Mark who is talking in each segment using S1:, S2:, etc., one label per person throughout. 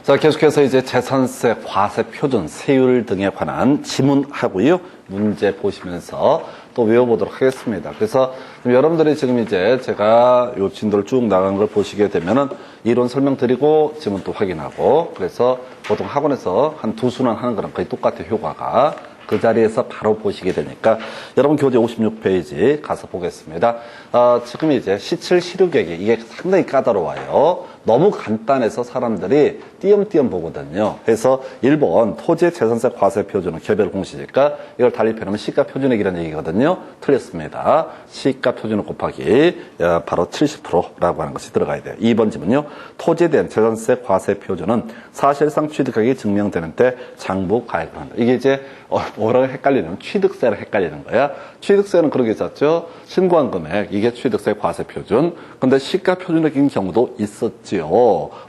S1: 자, 계속해서 이제 재산세, 과세 표준, 세율 등에 관한 지문하고요. 문제 보시면서 또 외워보도록 하겠습니다. 그래서 여러분들이 지금 이제 제가 요 진도를 쭉 나간 걸 보시게 되면은 이론 설명드리고 지문 또 확인하고, 그래서 보통 학원에서 한 두 수는 하는 거랑 거의 똑같아요, 효과가. 그 자리에서 바로 보시게 되니까 여러분 교재 56페이지 가서 보겠습니다. 지금 이제 시칠 시류계획이 이게 상당히 까다로워요. 너무 간단해서 사람들이 띄엄띄엄 보거든요. 그래서 1번 토지의 재산세 과세 표준은 개별 공시지가, 이걸 달리 표현하면 시가 표준액이라는 얘기거든요. 틀렸습니다. 시가 표준액 곱하기 바로 70%라고 하는 것이 들어가야 돼요. 2번 지문요. 토지에 대한 재산세 과세 표준은 사실상 취득가격이 증명되는 때 장부 가액을 한다. 이게 이제 뭐랑 헷갈리는, 취득세랑 헷갈리는 거야. 취득세는 그렇게 있었죠. 신고한 금액, 이게 취득세 과세 표준. 근데 시가 표준액인 경우도 있었지요.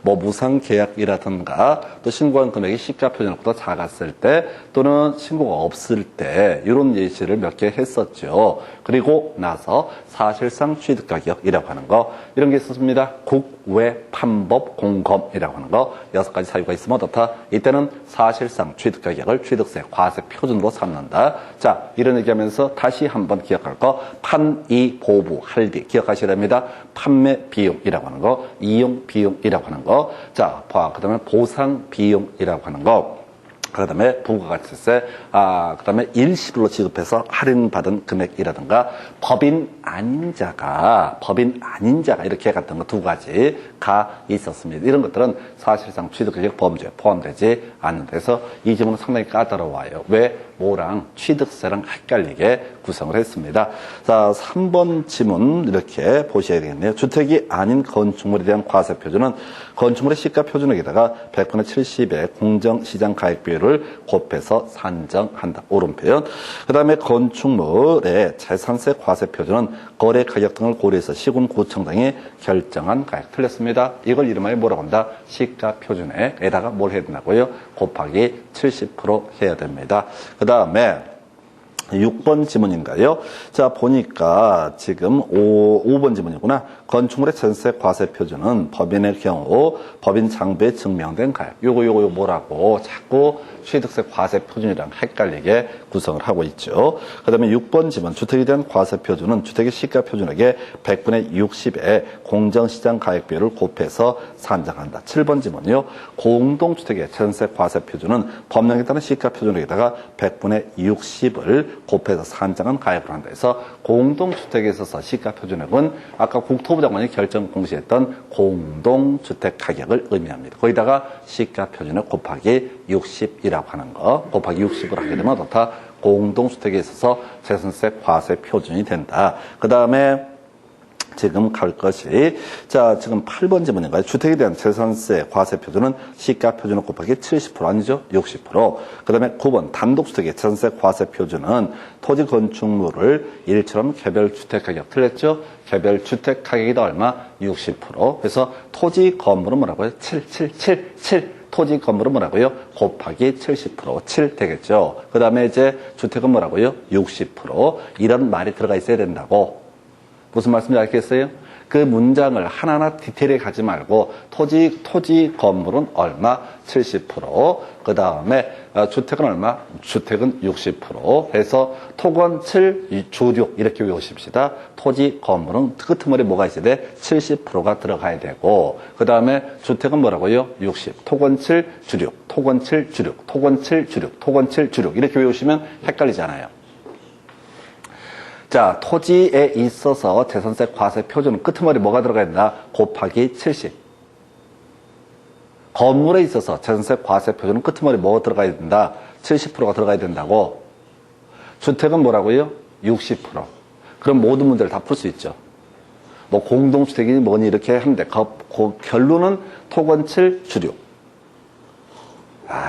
S1: 뭐 무상 계약이라든가 또 신고한 금액이 시가 표준액보다 작았을 때 또는 신고가 없을 때 이런 예시를 몇 개 했었죠. 그리고 나서 사실상 취득가격이라고 하는 거, 이런 게 있었습니다. 국외 판법 공검이라고 하는 거 6가지 사유가 있으면 어떻다? 이때는 사실상 취득가격을 취득세 과세 표준으로 삼는다. 자, 이런 얘기하면서 다시 한번 기억할 거, 판이 보부 할비 기억하셔야 됩니다. 판매 비용이라고 하는 거, 이용 비용이라고 하는 거, 자, 그 다음에 보상 비용이라고 하는 거, 그 다음에 부가가치세, 그 다음에 일시불로 지급해서 할인받은 금액이라든가, 법인 아닌 자가 이렇게 같은 거 2가지가 있었습니다. 이런 것들은 사실상 취득가격 범죄에 포함되지 않는다. 그래서 이 지문은 상당히 까다로워요. 왜? 뭐랑 취득세랑 헷갈리게 구성을 했습니다. 자, 3번 지문 이렇게 보셔야 되겠네요. 주택이 아닌 건축물에 대한 과세 표준은 건축물의 시가 표준액에다가 100분의 70의 공정시장 가액 비율을 곱해서 산정한다. 옳은 표현. 그 다음에 건축물의 재산세 과세 표준은 거래 가격 등을 고려해서 시군구청장이 결정한 가액. 틀렸습니다. 이걸 이름하여 뭐라고 한다? 시가 표준액에다가 뭘 해야 된다고요? 곱하기 70% 해야 됩니다. 그 다음에 6번 지문인가요? 자, 보니까 지금 5번 지문이구나. 건축물의 전세 과세 표준은 법인의 경우 법인 장부에 증명된 가액. 요거 뭐라고 자꾸 취득세 과세 표준이랑 헷갈리게 구성을 하고 있죠. 그 다음에 6번 지문. 주택에 대한 과세 표준은 주택의 시가 표준액의 100분의 60의 공정시장 가액 비율을 곱해서 산정한다. 7번 지문이요. 공동주택의 전세 과세 표준은 법령에 따른 시가 표준액에다가 100분의 60을 곱해서 산정한 가액을 한다. 해서 공동주택에 있어서 시가 표준액은 아까 국토부 장관이 결정 공시했던 공동주택 가격을 의미합니다. 거기다가 시가 표준액 곱하기 60이라고 하는 거, 곱하기 60으로 하게 되면 어떻다? 공동주택에 있어서 재산세 과세 표준이 된다. 그 다음에 지금 갈 것이, 자, 지금 8번 지문인가요? 주택에 대한 재산세 과세 표준은 시가 표준액 곱하기 70% 아니죠? 60%. 그 다음에 9번 단독주택의 재산세 과세 표준은 토지 건축물을 일처럼 개별주택 가격. 틀렸죠? 개별주택 가격이 더 얼마? 60%. 그래서 토지 건물은 뭐라고요? 7. 토지 건물은 뭐라고요? 곱하기 70%, 7 되겠죠. 그 다음에 이제 주택은 뭐라고요? 60%. 이런 말이 들어가 있어야 된다고. 무슨 말씀인지 알겠어요? 그 문장을 하나하나 디테일에 가지 말고 토지 건물은 얼마? 70%. 그 다음에 주택은 얼마? 주택은 60%. 해서 토건 7, 주6 이렇게 외우십시다. 토지 건물은 끄트머리 뭐가 있어야 돼? 70%가 들어가야 되고, 그 다음에 주택은 뭐라고요? 60. 토건 7, 주6. 토건 7, 주6. 토건 7, 주6. 토건 7, 주6. 이렇게 외우시면 헷갈리잖아요. 자, 토지에 있어서 재산세 과세 표준은 끄트머리 뭐가 들어가야 된다? 곱하기 70. 건물에 있어서 재산세 과세 표준은 끄트머리 뭐가 들어가야 된다? 70%가 들어가야 된다고. 주택은 뭐라고요? 60%. 그럼 모든 문제를 다 풀 수 있죠. 뭐 공동주택이니 뭐니 이렇게 하는데 결론은 토건 7, 주6.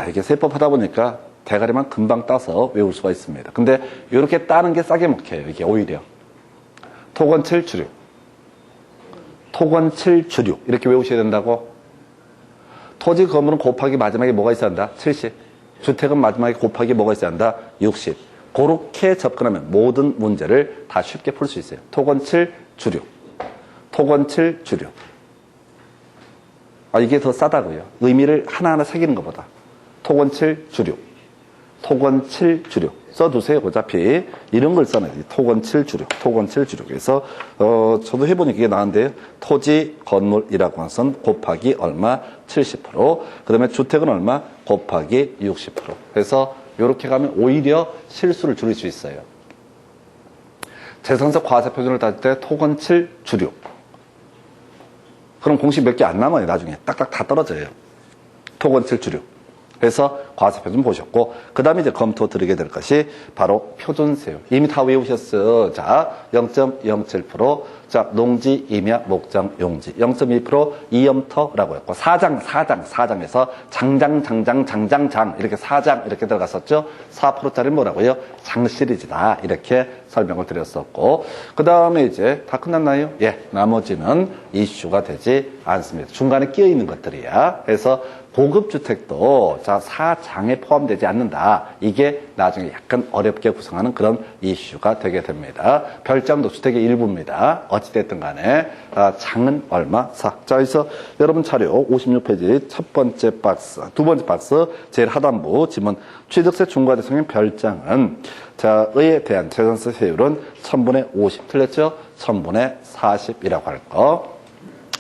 S1: 이게 세법 하다 보니까 대가리만 금방 따서 외울 수가 있습니다. 근데 이렇게 따는 게 싸게 먹혀요. 이게 오히려. 토건 7, 주6. 토건 7, 주6. 이렇게 외우셔야 된다고. 토지 건물은 곱하기 마지막에 뭐가 있어야 한다? 70. 주택은 마지막에 곱하기 뭐가 있어야 한다? 60. 그렇게 접근하면 모든 문제를 다 쉽게 풀 수 있어요. 토건 7, 주6. 토건 7, 주6. 이게 더 싸다고요. 의미를 하나하나 새기는 것보다. 토건칠 주류. 토건칠 주류. 써두세요. 어차피. 이런 걸 써놔야지. 토건칠 주류. 토건칠 주류. 그래서, 저도 해보니까 이게 나은데요. 토지, 건물이라고 하는 선 곱하기 얼마? 70%. 그 다음에 주택은 얼마? 곱하기 60%. 그래서, 요렇게 가면 오히려 실수를 줄일 수 있어요. 재산세 과세 표준을 따질 때 토건칠 주류. 그럼 공식 몇 개 안 남아요. 나중에. 딱딱 다 떨어져요. 토건칠 주류. 그래서 과세 표준 보셨고, 그 다음에 이제 검토 드리게 될 것이 바로 표준세율. 이미 다 외우셨어요. 자, 0.07%. 자, 농지, 임야, 목장, 용지. 0.2% 이염터라고 했고, 사장에서 장장 이렇게 사장 이렇게 들어갔었죠. 4%짜리 뭐라고요? 장시리즈다. 이렇게 설명을 드렸었고, 그 다음에 이제 다 끝났나요? 예, 나머지는 이슈가 되지 않습니다. 중간에 끼어 있는 것들이야. 그래서 고급주택도 자, 사장에 포함되지 않는다. 이게 나중에 약간 어렵게 구성하는 그런 이슈가 되게 됩니다. 별장도 주택의 일부입니다. 어찌됐든 간에 장은 얼마? 자, 그래서 여러분 자료 56페이지 첫 번째 박스, 두 번째 박스 제일 하단부 지문 취득세 중과대상인 별장은 자, 의에 대한 재산세 세율은 1000분의 50 틀렸죠? 1000분의 40이라고 할 거.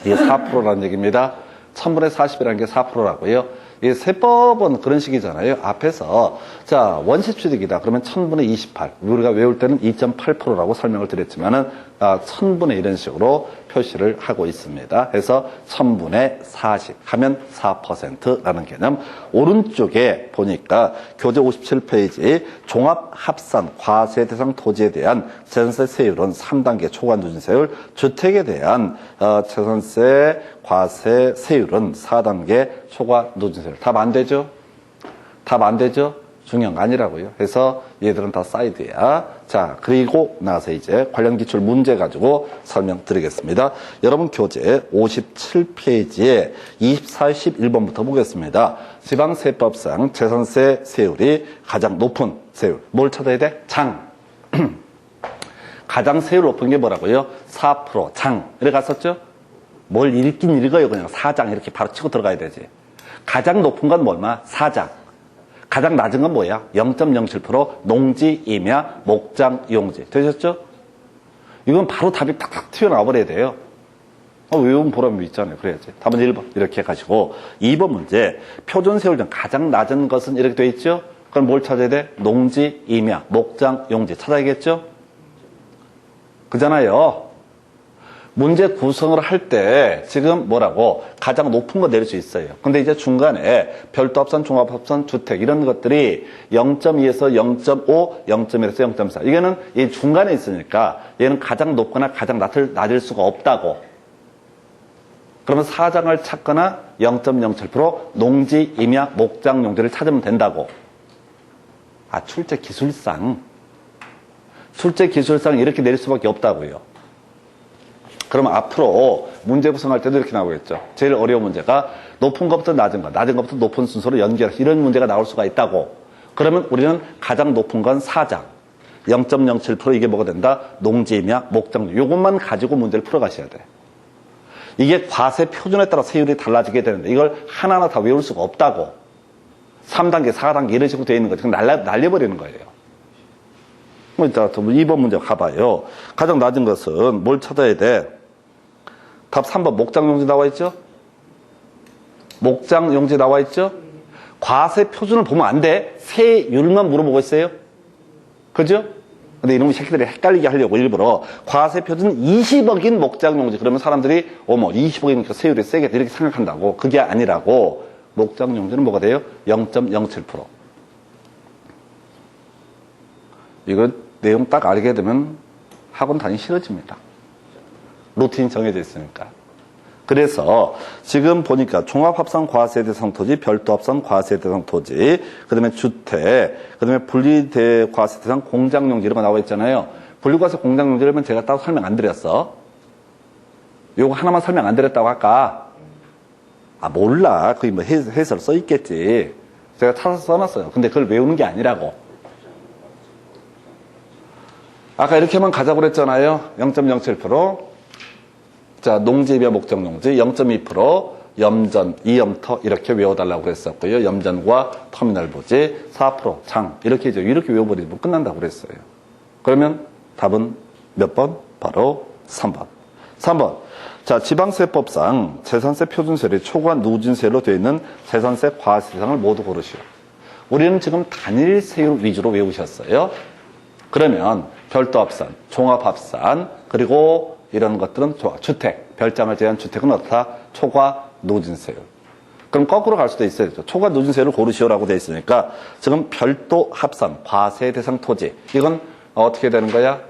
S1: 이게 4%라는 얘기입니다. 1000분의 40이라는 게 4%라고요. 이 세법은 그런 식이잖아요. 앞에서 자, 원시 취득이다. 그러면 1000분의 28. 우리가 외울 때는 2.8%라고 설명을 드렸지만은 1000분의 이런 식으로 표시를 하고 있습니다. 그래서 1000분의 40 하면 4%라는 개념. 오른쪽에 보니까 교재 57페이지 종합합산 과세 대상 토지에 대한 재산세 세율은 3단계 초과 누진세율, 주택에 대한 재산세 과세 세율은 4단계 초과 누진세율. 답 안 되죠? 답 안 되죠? 중요한 거 아니라고요. 그래서 얘들은 다 사이드야. 자, 그리고 나서 이제 관련 기출 문제 가지고 설명드리겠습니다. 여러분 교재 57페이지에 24, 11번부터 보겠습니다. 지방세법상 재산세 세율이 가장 높은 세율. 뭘 찾아야 돼? 장. 가장 세율 높은 게 뭐라고요? 4% 장. 이렇게 갔었죠? 뭘 읽긴 읽어요. 그냥 사장 이렇게 바로 치고 들어가야 되지. 가장 높은 건 얼마? 사장. 가장 낮은 건 뭐야? 0.07% 농지, 임야, 목장, 용지. 되셨죠? 이건 바로 답이 탁탁 튀어나와 버려야 돼요. 외우면 보람이 있잖아요. 그래야지. 답은 1번. 이렇게 가시고. 2번 문제. 표준세율 중 가장 낮은 것은 이렇게 돼 있죠? 그럼 뭘 찾아야 돼? 농지, 임야, 목장, 용지. 찾아야겠죠? 그잖아요. 문제 구성을 할 때 지금 뭐라고 가장 높은 거 내릴 수 있어요. 근데 이제 중간에 별도합산, 종합합산, 주택 이런 것들이 0.2에서 0.5, 0.1에서 0.4 이거는 이 중간에 있으니까 얘는 가장 높거나 가장 낮을 수가 없다고. 그러면 사장을 찾거나 0.07% 농지, 임야, 목장, 용지를 찾으면 된다고. 출제 기술상 이렇게 내릴 수밖에 없다고요. 그럼 앞으로 문제 구성할 때도 이렇게 나오겠죠. 제일 어려운 문제가 높은 것부터 낮은 것, 낮은 것부터 높은 순서로 연결, 이런 문제가 나올 수가 있다고. 그러면 우리는 가장 높은 건 사장. 0.07% 이게 뭐가 된다? 농지임야, 목장. 이것만 가지고 문제를 풀어가셔야 돼. 이게 과세 표준에 따라 세율이 달라지게 되는데 이걸 하나하나 다 외울 수가 없다고. 3단계, 4단계 이런 식으로 되어 있는 거 지금 날려버리는 거예요. 이따 2번 문제 가봐요. 가장 낮은 것은 뭘 찾아야 돼? 답 3번 목장용지 나와 있죠? 목장용지 나와 있죠? 과세 표준을 보면 안 돼. 세율만 물어보고 있어요. 그죠? 근데 이놈의 새끼들이 헷갈리게 하려고 일부러 과세 표준 20억인 목장용지. 그러면 사람들이 어머 20억이니까 세율이 세게 이렇게 생각한다고. 그게 아니라고. 목장용지는 뭐가 돼요? 0.07%. 이거 내용 딱 알게 되면 학원 다니기 싫어집니다. 루틴이 정해져 있으니까. 그래서 지금 보니까 종합합산 과세대상 토지, 별도합산 과세대상 토지, 그 다음에 주택, 그 다음에 분리대 과세대상 공장용지 이런 거 나와 있잖아요. 분리과세 공장용지라면 제가 따로 설명 안 드렸어. 요거 하나만 설명 안 드렸다고 할까? 몰라. 거기 뭐 해설 써 있겠지. 제가 찾아서 써놨어요. 근데 그걸 외우는 게 아니라고. 아까 이렇게만 가자고 그랬잖아요. 0.07%. 자, 농지임야 목장용지 0.2%. 염전, 이염터 이렇게 외워달라고 그랬었고요. 염전과 터미널 부지, 4% 장 이렇게 외워버리면 끝난다고 그랬어요. 그러면 답은 몇 번? 바로 3번. 3번. 자, 지방세법상 재산세 표준세율이 초과 누진세율로 되어 있는 재산세 과세 대상을 모두 고르시오. 우리는 지금 단일세율 위주로 외우셨어요. 그러면 별도합산, 종합합산, 그리고 이런 것들은 주택, 별장을 제외한 주택은 어떻다? 초과 누진세율. 그럼 거꾸로 갈 수도 있어요. 초과 누진세율을 고르시오라고 되어 있으니까 지금 별도합산, 과세 대상 토지 이건 어떻게 되는 거야?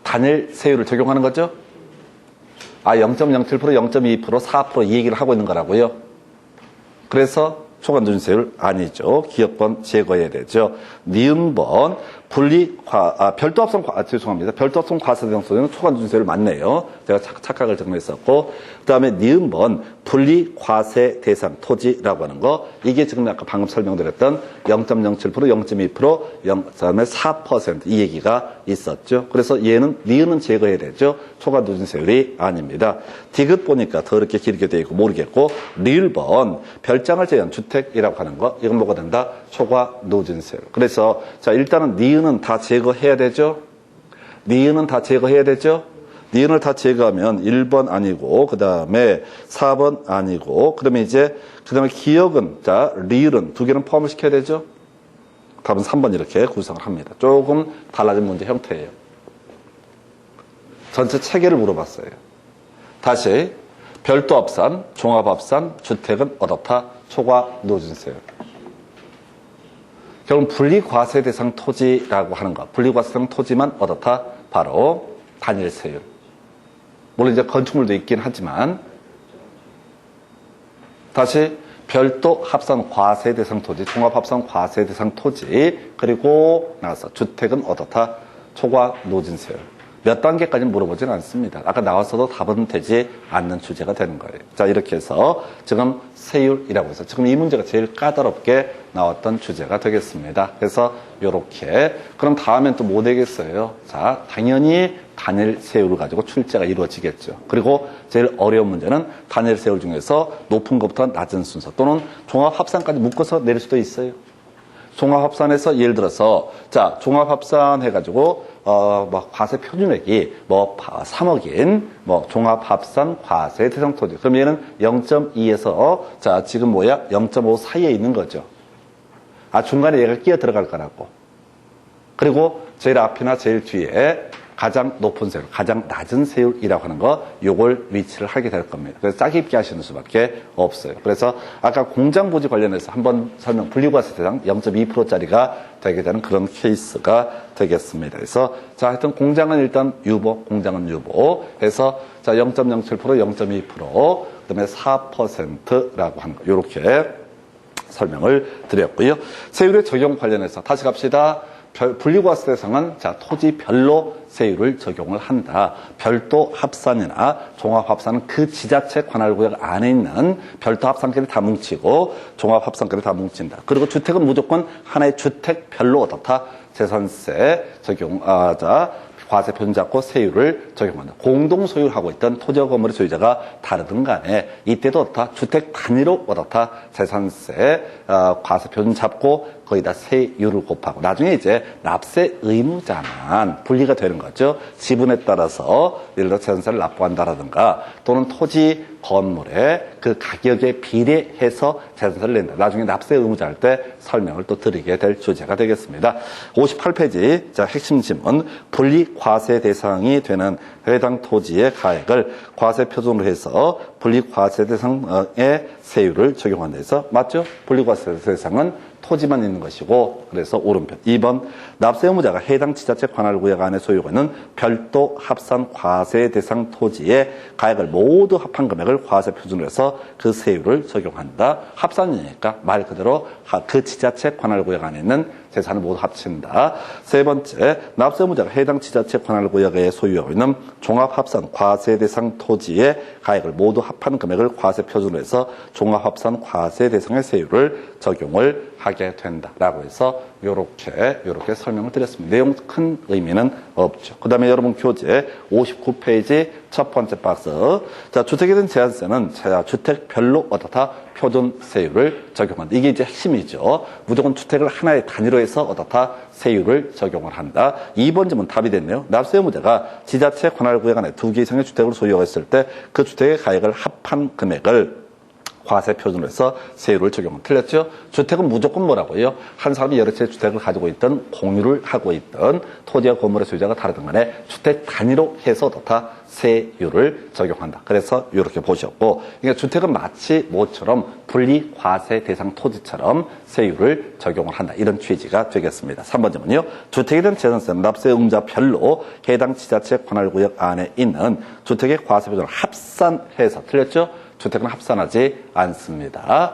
S1: 단일세율을 적용하는 거죠? 0.07%, 0.2%, 4% 이 얘기를 하고 있는 거라고요. 그래서 초과 누진세율 아니죠. 기업번 제거해야 되죠. 니은번 별도합산 죄송합니다. 별도합산 과세 대상 토지는 초과 누진세율 맞네요. 제가 착각을 정리했었고, 그 다음에 니은번 분리과세 대상 토지라고 하는 거, 이게 지금 아까 방금 설명드렸던 0.07%, 0.2%, 그다음에 4% 이 얘기가 있었죠. 그래서 얘는 니은은 제거해야 되죠. 초과 누진세율이 아닙니다. 디귿 보니까 더 이렇게 길게 되어 있고 모르겠고, 리을번 별장을 제외한 주택이라고 하는 거, 이건 뭐가 된다? 초과 누진세율. 그래서 자, 일단은 니은은 다 제거해야 되죠. 니은은 다 제거해야 되죠. 니은을 다 제거하면 1번 아니고, 그 다음에 4번 아니고, 그 다음에 기억은, 자, 리을은 두 개는 포함을 시켜야 되죠. 답은 3번 이렇게 구성을 합니다. 조금 달라진 문제 형태예요. 전체 체계를 물어봤어요. 다시, 별도합산, 종합합산, 주택은 어떻다? 초과 누진세율. 결국 분리과세 대상 토지라고 하는 것. 분리과세 대상 토지만 어떻다? 바로 단일세율. 물론 이제 건축물도 있긴 하지만, 다시 별도 합산 과세 대상 토지, 종합 합산 과세 대상 토지, 그리고 나와서 주택은 어떻다? 초과 누진세율. 몇 단계까지는 물어보지는 않습니다. 아까 나왔어도 답은 되지 않는 주제가 되는 거예요. 자, 이렇게 해서 지금 세율이라고 해서 지금 이 문제가 제일 까다롭게 나왔던 주제가 되겠습니다. 그래서 요렇게. 그럼 다음엔 또 뭐 되겠어요? 자, 당연히 단일 세율을 가지고 출제가 이루어지겠죠. 그리고 제일 어려운 문제는 단일 세율 중에서 높은 것부터 낮은 순서 또는 종합 합산까지 묶어서 내릴 수도 있어요. 종합합산에서 예를 들어서 자, 종합합산 해가지고 과세 표준액이 3억인 종합합산 과세 대상 토지. 그럼 얘는 0.2에서 자, 지금 0.5 사이에 있는 거죠. 중간에 얘가 끼어 들어갈 거라고. 그리고 제일 앞이나 제일 뒤에 가장 높은 세율, 가장 낮은 세율이라고 하는 거, 요걸 위치를 하게 될 겁니다. 그래서 짜깁기 하시는 수밖에 없어요. 그래서 아까 공장부지 관련해서 한번 분리과세 대상 0.2%짜리가 되게 되는 그런 케이스가 되겠습니다. 그래서 자, 하여튼 공장은 일단 공장은 유보 해서 자, 0.07%, 0.2%, 그다음에 4%라고 하는 거, 요렇게 설명을 드렸고요. 세율의 적용 관련해서 다시 갑시다. 분리과세 대상은 자, 토지별로 세율을 적용을 한다. 별도 합산이나 종합 합산은 그 지자체 관할구역 안에 있는 별도 합산끼리 다 뭉치고 종합 합산끼리 다 뭉친다. 그리고 주택은 무조건 하나의 주택별로 어떻다? 재산세 적용, 과세 표준 잡고 세율을 적용한다. 공동 소유하고 있던 토지와 건물의 소유자가 다르든 간에 이때도 어떻다? 주택 단위로 어떻다? 재산세 과세 표준 잡고 거기다 세율을 곱하고 나중에 이제 납세 의무자만 분리가 되는 거죠. 지분에 따라서 예를 들어 재산세를 납부한다라든가 또는 토지 건물의 그 가격에 비례해서 재산세를 낸다. 나중에 납세 의무자 할 때 설명을 또 드리게 될 주제가 되겠습니다. 58페이지 자, 핵심 지문 분리과세 대상이 되는 해당 토지의 가액을 과세 표준으로 해서 분리과세 대상의 세율을 적용한다 해서 맞죠? 분리과세 대상은 토지만 있는 것이고 그래서 오른편 2번 납세 의무자가 해당 지자체 관할구역 안에 소유하고 있는 별도 합산 과세 대상 토지의 가액을 모두 합한 금액을 과세 표준으로 해서 그 세율을 적용한다. 합산이니까 말 그대로 그 지자체 관할구역 안에 있는 재산을 모두 합친다. 세 번째, 납세 의무자가 해당 지자체 관할구역에 소유하고 있는 종합합산 과세 대상 토지의 가액을 모두 합한 금액을 과세 표준으로 해서 종합합산 과세 대상의 세율을 적용을 하게 된다라고 해서 요렇게 설명을 드렸습니다. 내용 큰 의미는 없죠. 그 다음에 여러분 교재 59페이지 첫 번째 박스. 자, 주택에 대한 제한세는 주택별로 어떻다? 표준 세율을 적용한다. 이게 이제 핵심이죠. 무조건 주택을 하나의 단위로 해서 어떻다? 세율을 적용을 한다. 2번 질문 답이 됐네요. 납세 의무자가 지자체 관할 구역 안에 2개 이상의 주택을 소유하고 있을 때 그 주택의 가액을 합한 금액을 과세 표준으로 해서 세율을 적용은 틀렸죠. 주택은 무조건 뭐라고요? 한 사람이 여러 채 주택을 가지고 있던 공유를 하고 있던 토지와 건물의 소유자가 다르든 간에 주택 단위로 해서 어떻다? 세율을 적용한다. 그래서 이렇게 보셨고, 그러니까 주택은 마치 뭐처럼 분리 과세 대상 토지처럼 세율을 적용을 한다. 이런 취지가 되겠습니다. 3번 질문이요. 주택에 대한 재산세는 납세 의무자별로 해당 지자체 관할구역 안에 있는 주택의 과세 표준을 합산해서 틀렸죠? 주택은 합산하지 않습니다.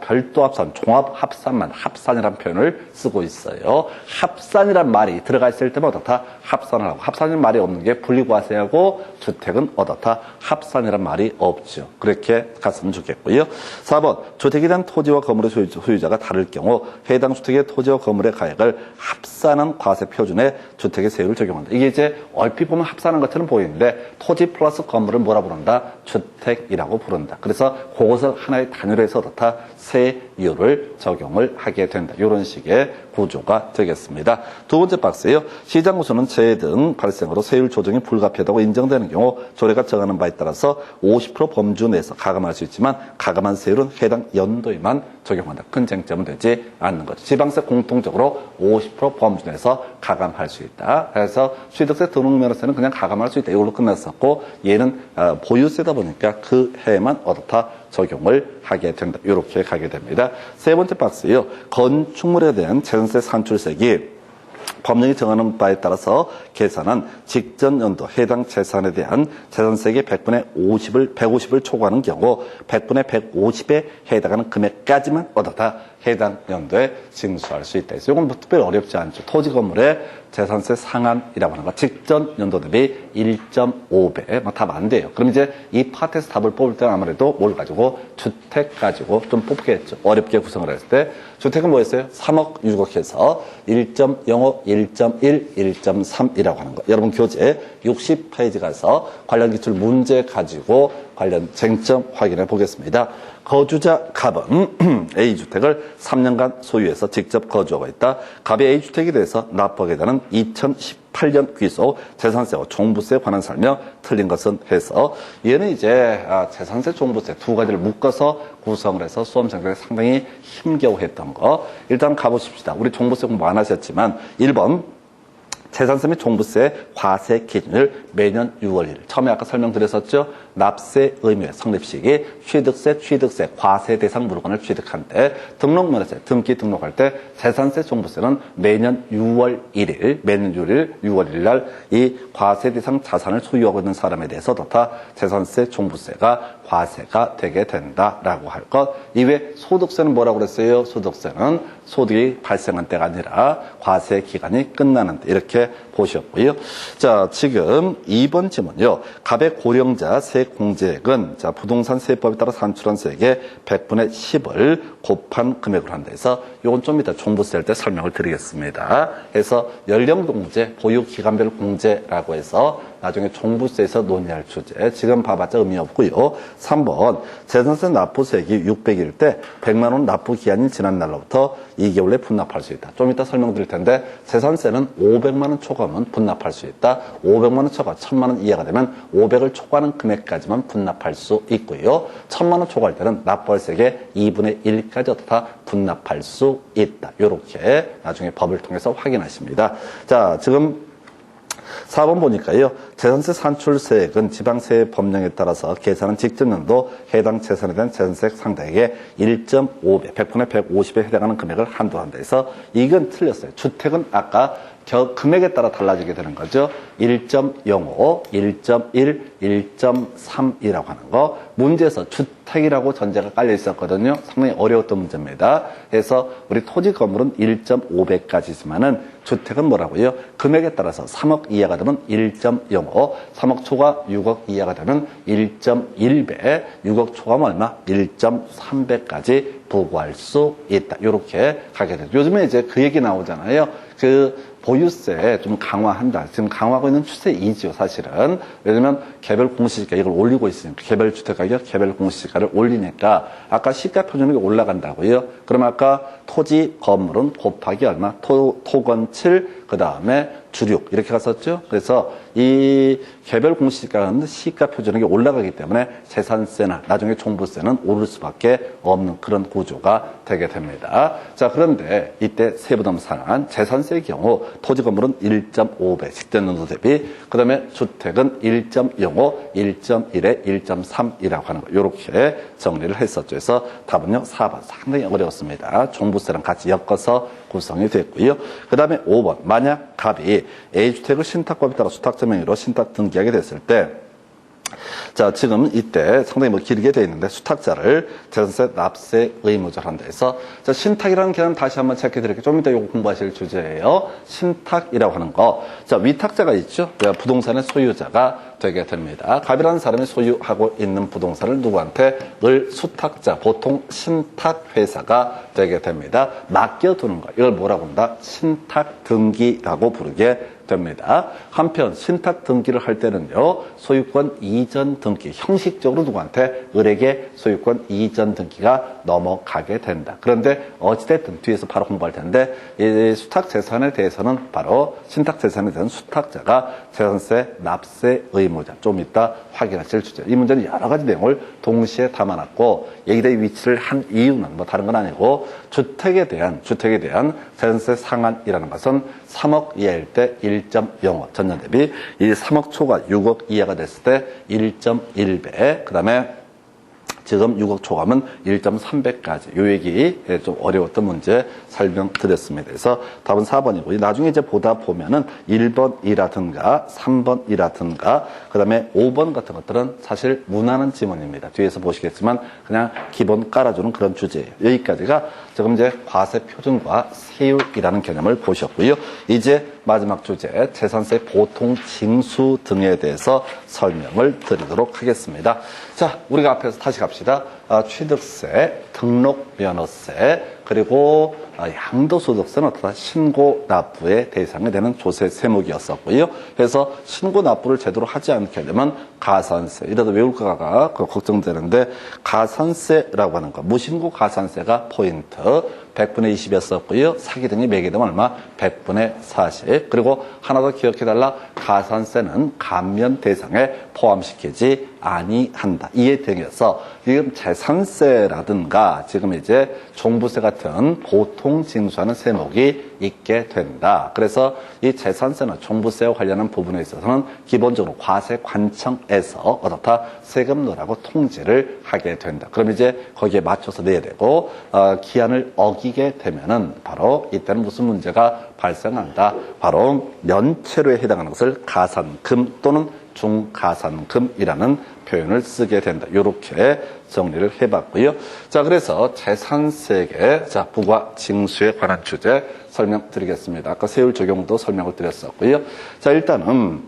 S1: 별도 합산, 종합 합산만 합산이라는 표현을 쓰고 있어요. 합산이란 말이 들어가 있을 때면 어떻다? 합산을 하고, 합산이라는 말이 없는 게 분리과세하고 주택은 어떻다? 합산이란 말이 없죠. 그렇게 갔으면 좋겠고요. 4번, 주택에 대한 토지와 건물의 소유자가 다를 경우 해당 주택의 토지와 건물의 가액을 합산한 과세 표준에 주택의 세율을 적용한다. 이게 이제 얼핏 보면 합산한 것처럼 보이는데 토지 플러스 건물을 뭐라 부른다? 주택이라고 부른다. 그래서 그것을 하나의 단위로 해서 어떻다? 세율을 적용을 하게 된다. 이런 식의 구조가 되겠습니다. 두 번째 박스예요. 시장 구조는 재해 등 발생으로 세율 조정이 불가피하다고 인정되는 경우 조례가 정하는 바에 따라서 50% 범주 내에서 가감할 수 있지만 가감한 세율은 해당 연도에만 적용한다. 큰 쟁점은 되지 않는 거죠. 지방세 공통적으로 50% 범주 내에서 가감할 수 있다. 그래서 취득세 등록면허세는 그냥 가감할 수 있다. 이걸로 끝났었고 얘는 보유세다 보니까 그 해에만 어떻다? 적용을 하게 된다. 이렇게 가게 됩니다. 세 번째 박스요. 건축물에 대한 재산세 산출세기 법령이 정하는 바에 따라서 계산한 직전 연도 해당 재산에 대한 재산세계 150을 초과하는 경우 100분의 150에 해당하는 금액까지만 얻어다 해당 연도에 징수할 수 있다. 그래서 이건 뭐 특별히 어렵지 않죠. 토지 건물의 재산세 상한이라고 하는 거 직전 연도 대비 1.5배 답 안 돼요. 그럼 이제 이 파트에서 답을 뽑을 때는 아무래도 뭘 가지고 주택 가지고 좀 뽑겠죠. 어렵게 구성을 했을 때 주택은 뭐였어요? 3억 6억 해서 1.05, 1.1, 1.3이라고 하는 거. 여러분 교재 60페이지 가서 관련 기출 문제 가지고 관련 쟁점 확인해 보겠습니다. 거주자 갑은 A주택을 3년간 소유해서 직접 거주하고 있다. 갑이 A주택에 대해서 납부하게 되는 2018년 귀속 재산세와 종부세에 관한 설명 틀린 것은 해서 얘는 이제 재산세, 종부세 두 가지를 묶어서 구성을 해서 수험생들이 상당히 힘겨워했던 거. 일단 가보십시다. 우리 종부세 공부 안 하셨지만 1번 재산세 및 종부세 과세 기준일 매년 6월 1일. 처음에 아까 설명드렸었죠. 납세 의무의 성립시기 취득세, 과세 대상 물건을 취득한데 등록면허세, 등기 등록할 때 재산세, 종부세는 매년 6월 1일 날 이 과세 대상 자산을 소유하고 있는 사람에 대해서 다 재산세, 종부세가 과세가 되게 된다라고 할 것. 이외에 소득세는 뭐라고 그랬어요? 소득세는 소득이 발생한 때가 아니라 과세 기간이 끝나는 때 이렇게 보셨고요. 자, 지금 2번 질문요. 갑의 고령자 세공제액은 자, 부동산 세법에 따라 산출한 세액의 100분의 10을 곱한 금액으로 한다 해서 이건 좀 이따 종부세 할 때 설명을 드리겠습니다. 해서 연령공제, 보유기간별 공제라고 해서 나중에 종부세에서 논의할 주제. 지금 봐봤자 의미 없고요. 3번 재산세 납부세액이 600일 때 100만 원 납부 기한이 지난 날로부터 2개월 내에 분납할 수 있다. 좀 이따 설명드릴 텐데 재산세는 500만 원 초과하면 분납할 수 있다. 500만 원 초과 1000만 원 이하가 되면 500을 초과하는 금액까지만 분납할 수 있고요. 1000만 원 초과할 때는 납부할 세액의 2분의 1까지 어떻다 분납할 수 있다. 이렇게 나중에 법을 통해서 확인하십니다. 자, 지금 4번 보니까요. 재산세 산출세액은 지방세 법령에 따라서 계산한 직전 연도 해당 재산에 대한 재산세 상대액의 1.5배, 100분의 150에 해당하는 금액을 한도로 한다 해서 이건 틀렸어요. 주택은 아까 금액에 따라 달라지게 되는 거죠. 1.05, 1.1, 1.3이라고 하는 거. 문제에서 주택이라고 전제가 깔려 있었거든요. 상당히 어려웠던 문제입니다. 그래서 우리 토지 건물은 1.5배까지지만은 주택은 뭐라고요? 금액에 따라서 3억 이하가 되면 1.05, 3억 초과 6억 이하가 되면 1.1배, 6억 초과면 얼마? 1.3배까지 부과할 수 있다. 이렇게 가게 되죠. 요즘에 이제 그 얘기 나오잖아요. 그 보유세 좀 강화한다. 지금 강화하고 있는 추세이지요, 사실은. 왜냐면 개별 공시지가 이걸 올리고 있으니까. 개별 주택가격, 개별 공시지가를 올리니까 아까 시가 표준이 올라간다고요. 그럼 아까 토지, 건물은 곱하기 얼마? 토건칠, 그 다음에 주륙 이렇게 갔었죠. 그래서 이 개별 공시지가는 시가 표준액이 올라가기 때문에 재산세나 나중에 종부세는 오를 수밖에 없는 그런 구조가 되게 됩니다. 자, 그런데 이때 세부담상한 재산세의 경우 토지 건물은 1.5배 직전년도 대비, 그 다음에 주택은 1.05, 1.1에 1.3이라고 하는 거 이렇게 정리를 했었죠. 그래서 답은요 4번 상당히 어려웠습니다. 종부세랑 같이 엮어서 구성이 됐고요. 그 다음에 5번 만약 갑이 A주택을 신탁법에 따라 수탁자 명의로 신탁 등기하게 됐을 때, 자, 지금 이때 상당히 뭐 길게 돼 있는데 수탁자를 재산세 납세 의무자로 한다 해서, 자, 신탁이라는 개념 다시 한번 체크해 드릴게요. 좀 이따 이거 공부하실 주제예요. 신탁이라고 하는 거. 자, 위탁자가 있죠. 부동산의 소유자가 되게 됩니다. 갑이라는 사람이 소유하고 있는 부동산을 누구한테 을 수탁자, 보통 신탁회사가 되게 됩니다. 맡겨두는 거. 이걸 뭐라고 한다? 신탁 등기라고 부르게 됩니다. 한편 신탁 등기를 할 때는요, 소유권 이전 등기, 형식적으로 누구한테? 을에게 소유권 이전 등기가 넘어가게 된다. 그런데 어찌됐든 뒤에서 바로 공부할 텐데, 이 수탁 재산에 대해서는 바로 신탁 재산에 대한 수탁자가 재산세 납세 의무자. 좀 이따 확인하실 주제. 이 문제는 여러 가지 내용을 동시에 담아놨고, 여기다 위치를 한 이유는 뭐 다른 건 아니고, 주택에 대한 재산세 상한이라는 것은 3억 이하일 때 1.05 전년 대비, 이 3억 초과 6억 이하가 됐을 때 1.1배, 그 다음에 지금 6억 초과면 1.3배까지. 요 얘기 좀 어려웠던 문제 설명드렸습니다. 그래서 답은 4번이고요. 나중에 이제 보다 보면은 1번이라든가 3번이라든가 그 다음에 5번 같은 것들은 사실 무난한 지문입니다. 뒤에서 보시겠지만 그냥 기본 깔아주는 그런 주제예요. 여기까지가 지금 이제 과세 표준과 세율이라는 개념을 보셨고요. 이제 마지막 주제 재산세 보통 징수 등에 대해서 설명을 드리도록 하겠습니다. 자, 우리가 앞에서 다시 갑시다. 취득세, 등록면허세, 그리고 양도소득세는 어떻다? 신고납부의 대상이 되는 조세 세목이었었고요. 그래서 신고납부를 제대로 하지 않게 되면 가산세, 이러다 외울까가 걱정되는데, 가산세라고 하는 거, 무신고 가산세가 포인트 100분의 20이었었고요. 사기 등이 매기되면 얼마? 100분의 40. 그리고 하나 더 기억해달라. 가산세는 감면 대상에 포함시키지 아니한다. 이에 등해서 지금 재산세라든가 지금 이제 종부세 같은 보통 징수하는 세목이 있게 된다. 그래서 이 재산세나 종부세와 관련한 부분에 있어서는 기본적으로 과세관청에서 어떻다? 세금노라고 통지를 하게 된다. 그럼 이제 거기에 맞춰서 내야 되고, 기한을 어기게 되면은 바로 이때는 무슨 문제가 발생한다. 바로 면체료에 해당하는 것을 가산금 또는 중가산금이라는 표현을 쓰게 된다. 이렇게 정리를 해봤고요. 자, 그래서 재산세계, 자, 부과 징수에 관한 주제 설명드리겠습니다. 아까 세율 적용도 설명을 드렸었고요. 자, 일단은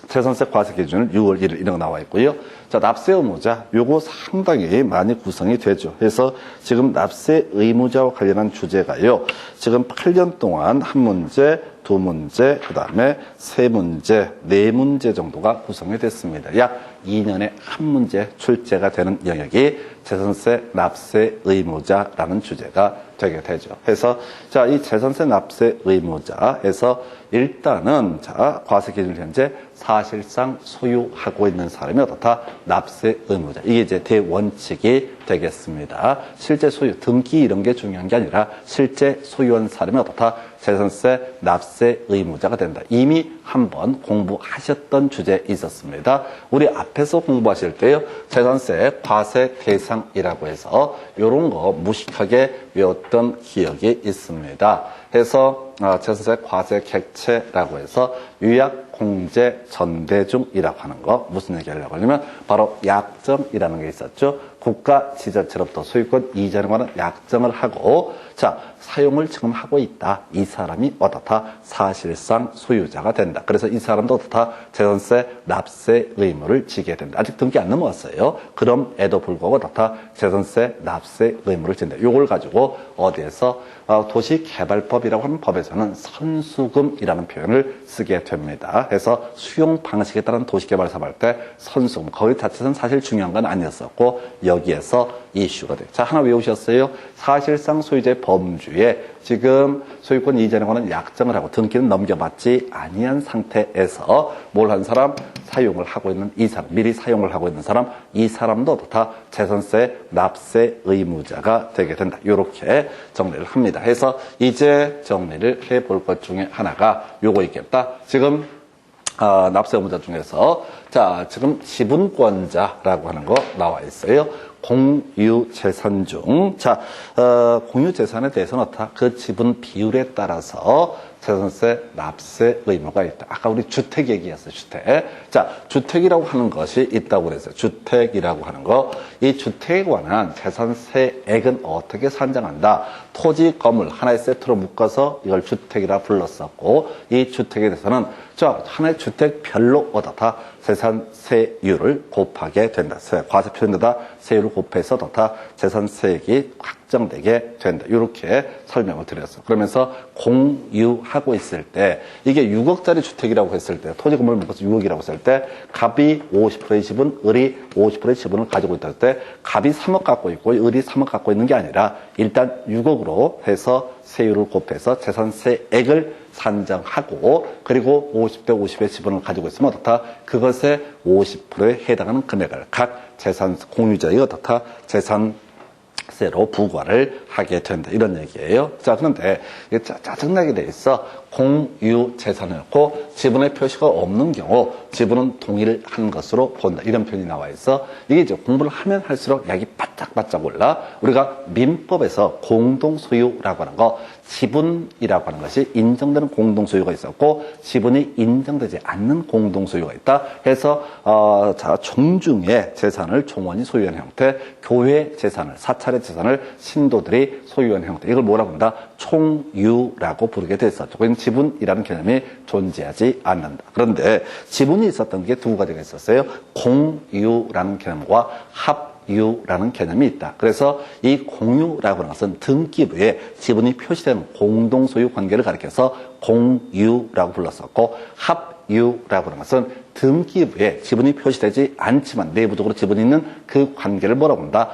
S1: 재산세 과세 기준은 6월 1일 이런 거 나와 있고요. 자, 납세 의무자, 요거 상당히 많이 구성이 되죠. 그래서 지금 납세 의무자와 관련한 주제가요, 지금 8년 동안 한 문제, 두 문제, 그 다음에 세 문제, 네 문제 정도가 구성이 됐습니다. 약 2년에 한 문제 출제가 되는 영역이 재산세 납세 의무자라는 주제가 되게 되죠. 그래서 자, 이 재산세 납세 의무자에서 일단은 자, 과세 기준 현재 사실상 소유하고 있는 사람이 어떻다? 납세 의무자. 이게 이제 대원칙이 되겠습니다. 실제 소유, 등기 이런 게 중요한 게 아니라 실제 소유한 사람이 어떻다? 재산세 납세 의무자가 된다. 이미 한번 공부하셨던 주제 있었습니다. 우리 앞에서 공부하실 때요, 재산세 과세 대상이라고 해서 이런 거 무식하게 외웠던 기억이 있습니다. 해서 재산세 과세 객체라고 해서 유약 공제 전대중이라고 하는 거 무슨 얘기하려고 하냐면 바로 약정이라는 게 있었죠. 국가 지자체로부터 소유권 이전에 관한 약정을 하고, 자, 사용을 지금 하고 있다. 이 사람이 어떻다? 사실상 소유자가 된다. 그래서 이 사람도 어떻다? 재산세 납세 의무를 지게 된다. 아직 등기 안 넘어왔어요. 그럼에도 불구하고 어떻다? 재산세 납세 의무를 진다. 요걸 가지고 어디에서 도시개발법이라고 하는 법에서는 선수금이라는 표현을 쓰게 됩니다. 그래서 수용 방식에 따른 도시개발 사업할 때 선수금, 거기 자체는 사실 중요한 건 아니었었고 여기에서 이슈가 돼요. 자, 하나 외우셨어요? 사실상 소유자의 범주에 지금 소유권 이전에 관한 약정을 하고 등기는 넘겨받지 아니한 상태에서 뭘 한 사람? 사용을 하고 있는 이 사람, 미리 사용을 하고 있는 사람, 이 사람도 다 재산세 납세 의무자가 되게 된다. 이렇게 정리를 합니다. 해서 이제 정리를 해볼 것 중에 하나가 요거 있겠다. 지금 납세 의무자 중에서 자, 지금 지분권자라고 하는 거 나와 있어요. 공유재산 중, 자, 공유재산에 대해서는 어떻다? 그 지분 비율에 따라서 재산세 납세 의무가 있다. 아까 우리 주택 얘기했어요, 주택. 자, 주택이라고 하는 것이 있다고 그랬어요. 주택이라고 하는 거. 이 주택에 관한 재산세액은 어떻게 산정한다? 토지, 건물 하나의 세트로 묶어서 이걸 주택이라 불렀었고, 이 주택에 대해서는 자, 하나의 주택별로 어떻다? 재산세율을 곱하게 된다. 과세 표준에다 세율을 곱해서 어떻다? 재산세액이 확정되게 된다. 이렇게 설명을 드렸어요. 그러면서 공유하고 있을 때 이게 6억짜리 주택이라고 했을 때 토지 건물을 묶어서 6억이라고 했을 때 갑이 50%의 지분, 을이 50%의 지분을 가지고 있다 할 때 갑이 3억 갖고 있고 을이 3억 갖고 있는 게 아니라 일단 6억으로 해서 세율을 곱해서 재산세액을 산정하고 그리고 50대 50의 지분을 가지고 있으면 어떻다? 그것의 50%에 해당하는 금액을 각 재산 공유자의 어떻다? 재산세로 부과를 하게 된다. 이런 얘기예요. 자, 그런데 이게 짜증나게 돼 있어. 공유 재산이었고 지분의 표시가 없는 경우 지분은 동의를 한 것으로 본다. 이런 표현이 나와 있어. 이게 이제 공부를 하면 할수록 약이 바짝바짝 올라. 우리가 민법에서 공동소유라고 하는 거, 지분이라고 하는 것이 인정되는 공동소유가 있었고 지분이 인정되지 않는 공동소유가 있다. 해서 자, 종중의 재산을 종원이 소유한 형태, 교회 재산을, 사찰의 재산을 신도들이 소유한 형태. 이걸 뭐라고 한다? 총유라고 부르게 됐었죠. 지분이라는 개념이 존재하지 않는다. 그런데 지분이 있었던 게 두 가지가 있었어요. 공유라는 개념과 합유라는 개념이 있다. 그래서 이 공유라고 하는 것은 등기부에 지분이 표시되는 공동소유 관계를 가리켜서 공유라고 불렀었고 합유라고 하는 것은 등기부에 지분이 표시되지 않지만 내부적으로 지분이 있는 그 관계를 뭐라고 한다?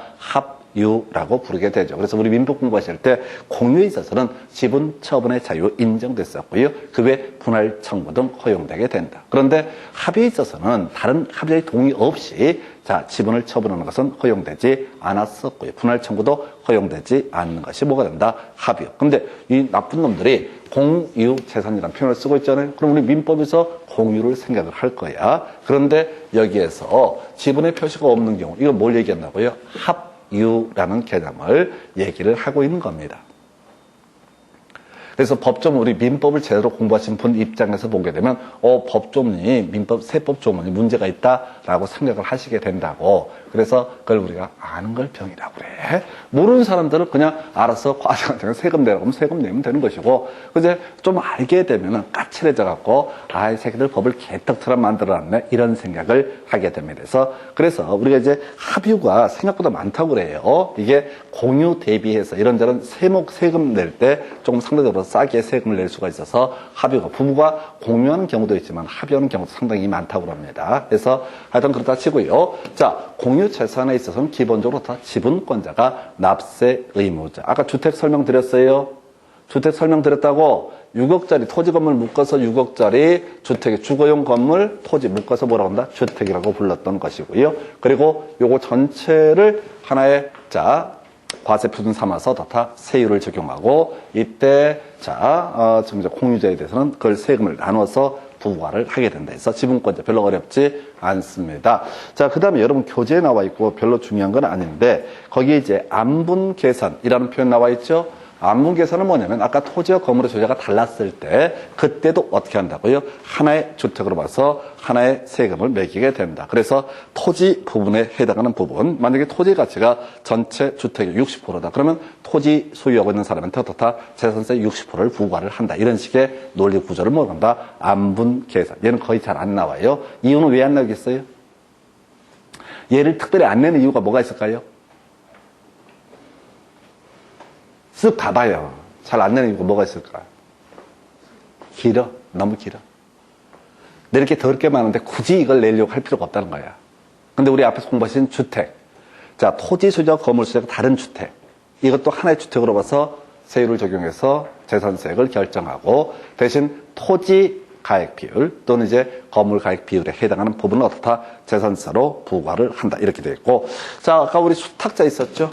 S1: 유라고 부르게 되죠. 그래서 우리 민법 공부하실 때 공유에 있어서는 지분 처분의 자유 인정됐었고요. 그 외 분할 청구 등 허용되게 된다. 그런데 합의에 있어서는 다른 합의자의 동의 없이 자, 지분을 처분하는 것은 허용되지 않았었고요. 분할 청구도 허용되지 않는 것이 뭐가 된다? 합의요. 근데 이 나쁜 놈들이 공유 재산이라는 표현을 쓰고 있잖아요. 그럼 우리 민법에서 공유를 생각을 할 거야. 그런데 여기에서 지분의 표시가 없는 경우 이걸 뭘 얘기한다고요? 유라는 개념을 얘기를 하고 있는 겁니다. 그래서 법조문, 우리 민법을 제대로 공부하신 분 입장에서 보게 되면 법조문이 민법 세법 조문이 문제가 있다라고 생각을 하시게 된다고. 그래서 그걸 우리가 아는 걸 병이라고 그래. 모르는 사람들은 그냥 알아서 과세한테 세금 내라고 하면 세금 내면 되는 것이고, 이제 좀 알게 되면은 까칠해져 갖고 이 새끼들 법을 개떡처럼 만들어놨네 이런 생각을 하게 됩니다. 그래서 우리가 이제 합유가 생각보다 많다고 그래요. 이게 공유 대비해서 이런저런 세금 낼 때 조금 상대적으로 싸게 세금을 낼 수가 있어서 합유가 부부가 공유하는 경우도 있지만 합유하는 경우도 상당히 많다고 합니다. 그래서 하여튼 그렇다 치고요. 자, 공유 재산에 있어서는 기본적으로 다 지분권자가 납세 의무자. 아까 주택 설명드렸어요. 주택 설명드렸다고 6억짜리 토지 건물 묶어서 6억짜리 주택의 주거용 건물 토지 묶어서 뭐라고 한다? 주택이라고 불렀던 것이고요. 그리고 요거 전체를 하나의 과세 표준 삼아서 다 세율을 적용하고 이때 지금 이제 공유자에 대해서는 그걸 세금을 나눠서 부과를 하게 된다 해서 지분권자 별로 어렵지 않습니다. 자, 그 다음에 여러분 교재에 나와 있고 별로 중요한 건 아닌데 거기에 이제 안분 계산이라는 표현 나와 있죠. 안분 계산은 뭐냐면 아까 토지와 건물의 소유자가 달랐을 때 그때도 어떻게 한다고요? 하나의 주택으로 봐서 하나의 세금을 매기게 된다. 그래서 토지 부분에 해당하는 부분, 만약에 토지 가치가 전체 주택의 60%다. 그러면 토지 소유하고 있는 사람한테 어떻다? 재산세 60%를 부과를 한다. 이런 식의 논리 구조를 뭐란다? 안분 계산. 얘는 거의 잘 안 나와요. 이유는 왜 안 나오겠어요? 얘를 특별히 안 내는 이유가 뭐가 있을까요? 쓱 가봐요. 잘 안 내는 이유가 뭐가 있을까? 길어. 너무 길어. 낼 게 더럽게 많은데 굳이 이걸 내려고 할 필요가 없다는 거야. 근데 우리 앞에서 공부하신 주택. 자, 토지 소유자, 건물 소유자가 다른 주택. 이것도 하나의 주택으로 봐서 세율을 적용해서 재산세액을 결정하고 대신 토지 가액 비율 또는 이제 건물 가액 비율에 해당하는 부분은 어떻다? 재산세로 부과를 한다. 이렇게 되어 있고. 자, 아까 우리 수탁자 있었죠?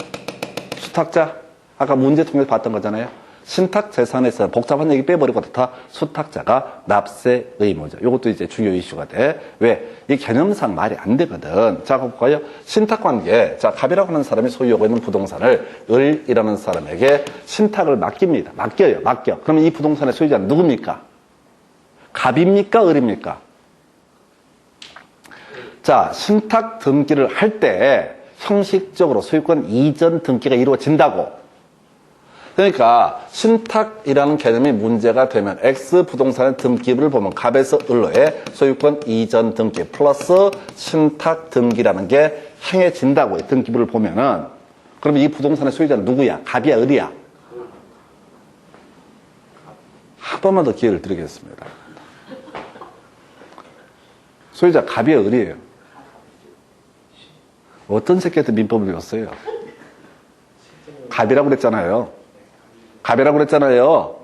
S1: 수탁자. 아까 문제 통해서 봤던 거잖아요. 신탁 재산에서 복잡한 얘기 빼버리고 다 수탁자가 납세 의무자. 이것도 이제 중요 이슈가 돼. 왜? 이 개념상 말이 안 되거든. 자, 볼까요? 신탁 관계. 자, 갑이라고 하는 사람이 소유하고 있는 부동산을 을이라는 사람에게 신탁을 맡깁니다. 맡겨요. 맡겨. 그러면 이 부동산의 소유자는 누굽니까? 갑입니까? 을입니까? 자, 신탁 등기를 할 때 형식적으로 소유권 이전 등기가 이루어진다고. 그러니까 신탁이라는 개념이 문제가 되면 X 부동산의 등기부를 보면 갑에서 을로의 소유권 이전 등기 플러스 신탁 등기라는 게 행해진다고요. 등기부를 보면은. 그러면 이 부동산의 소유자는 누구야? 갑이야? 을이야? 한 번만 더 기회를 드리겠습니다. 소유자 갑이야? 을이에요? 어떤 새끼한테 민법을 배웠어요? 갑이라고 그랬잖아요. 갑이라고 그랬잖아요.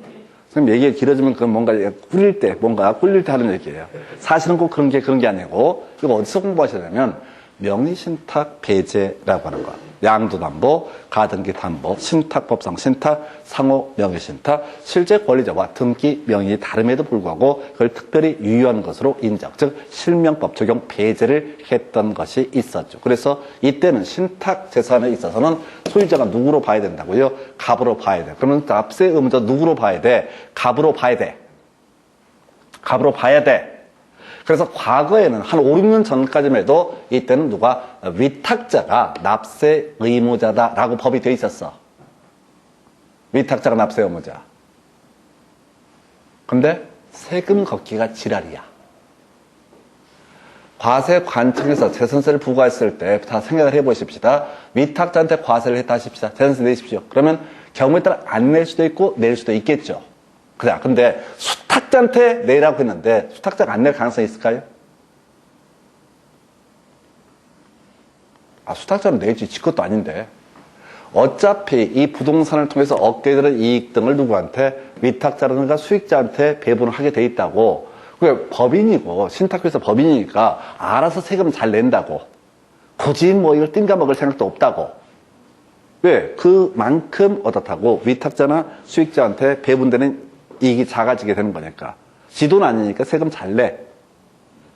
S1: 선생님 얘기가 길어지면 그건 뭔가 꿀릴 때 하는 얘기예요. 사실은 꼭 그런 게 아니고, 이거 어디서 공부하시냐면, 명의신탁 배제라고 하는 거. 양도담보, 가등기담보, 신탁법상 신탁, 상호 명의신탁, 실제 권리자와 등기 명의이 다름에도 불구하고 그걸 특별히 유효한 것으로 인정, 즉 실명법 적용 배제를 했던 것이 있었죠. 그래서 이때는 신탁 재산에 있어서는 소유자가 누구로 봐야 된다고요? 갑으로 봐야 돼. 그러면 납세 의무자 누구로 봐야 돼? 갑으로 봐야 돼. 갑으로 봐야 돼. 그래서 과거에는 한 5, 6년 전까지만 해도 이때는 누가 위탁자가 납세 의무자다라고 법이 되어 있었어. 위탁자가 납세 의무자. 근데 세금 걷기가 지랄이야. 과세 관청에서 재산세를 부과했을 때 다 생각을 해보십시다. 위탁자한테 과세를 했다 하십시다. 재산세 내십시오. 그러면 경우에 따라 안 낼 수도 있고 낼 수도 있겠죠. 근데 수탁자한테 내라고 했는데 수탁자가 안 낼 가능성이 있을까요? 수탁자는 내지. 지 것도 아닌데. 어차피 이 부동산을 통해서 얻게 되는 이익 등을 누구한테? 위탁자라든가 수익자한테 배분을 하게 돼 있다고. 그게 법인이고 신탁회사 법인이니까 알아서 세금 잘 낸다고. 굳이 뭐 이걸 띵가먹을 생각도 없다고. 왜? 그만큼 어떻다고 위탁자나 수익자한테 배분되는 이익이 작아지게 되는 거니까. 지돈 아니니까 세금 잘 내.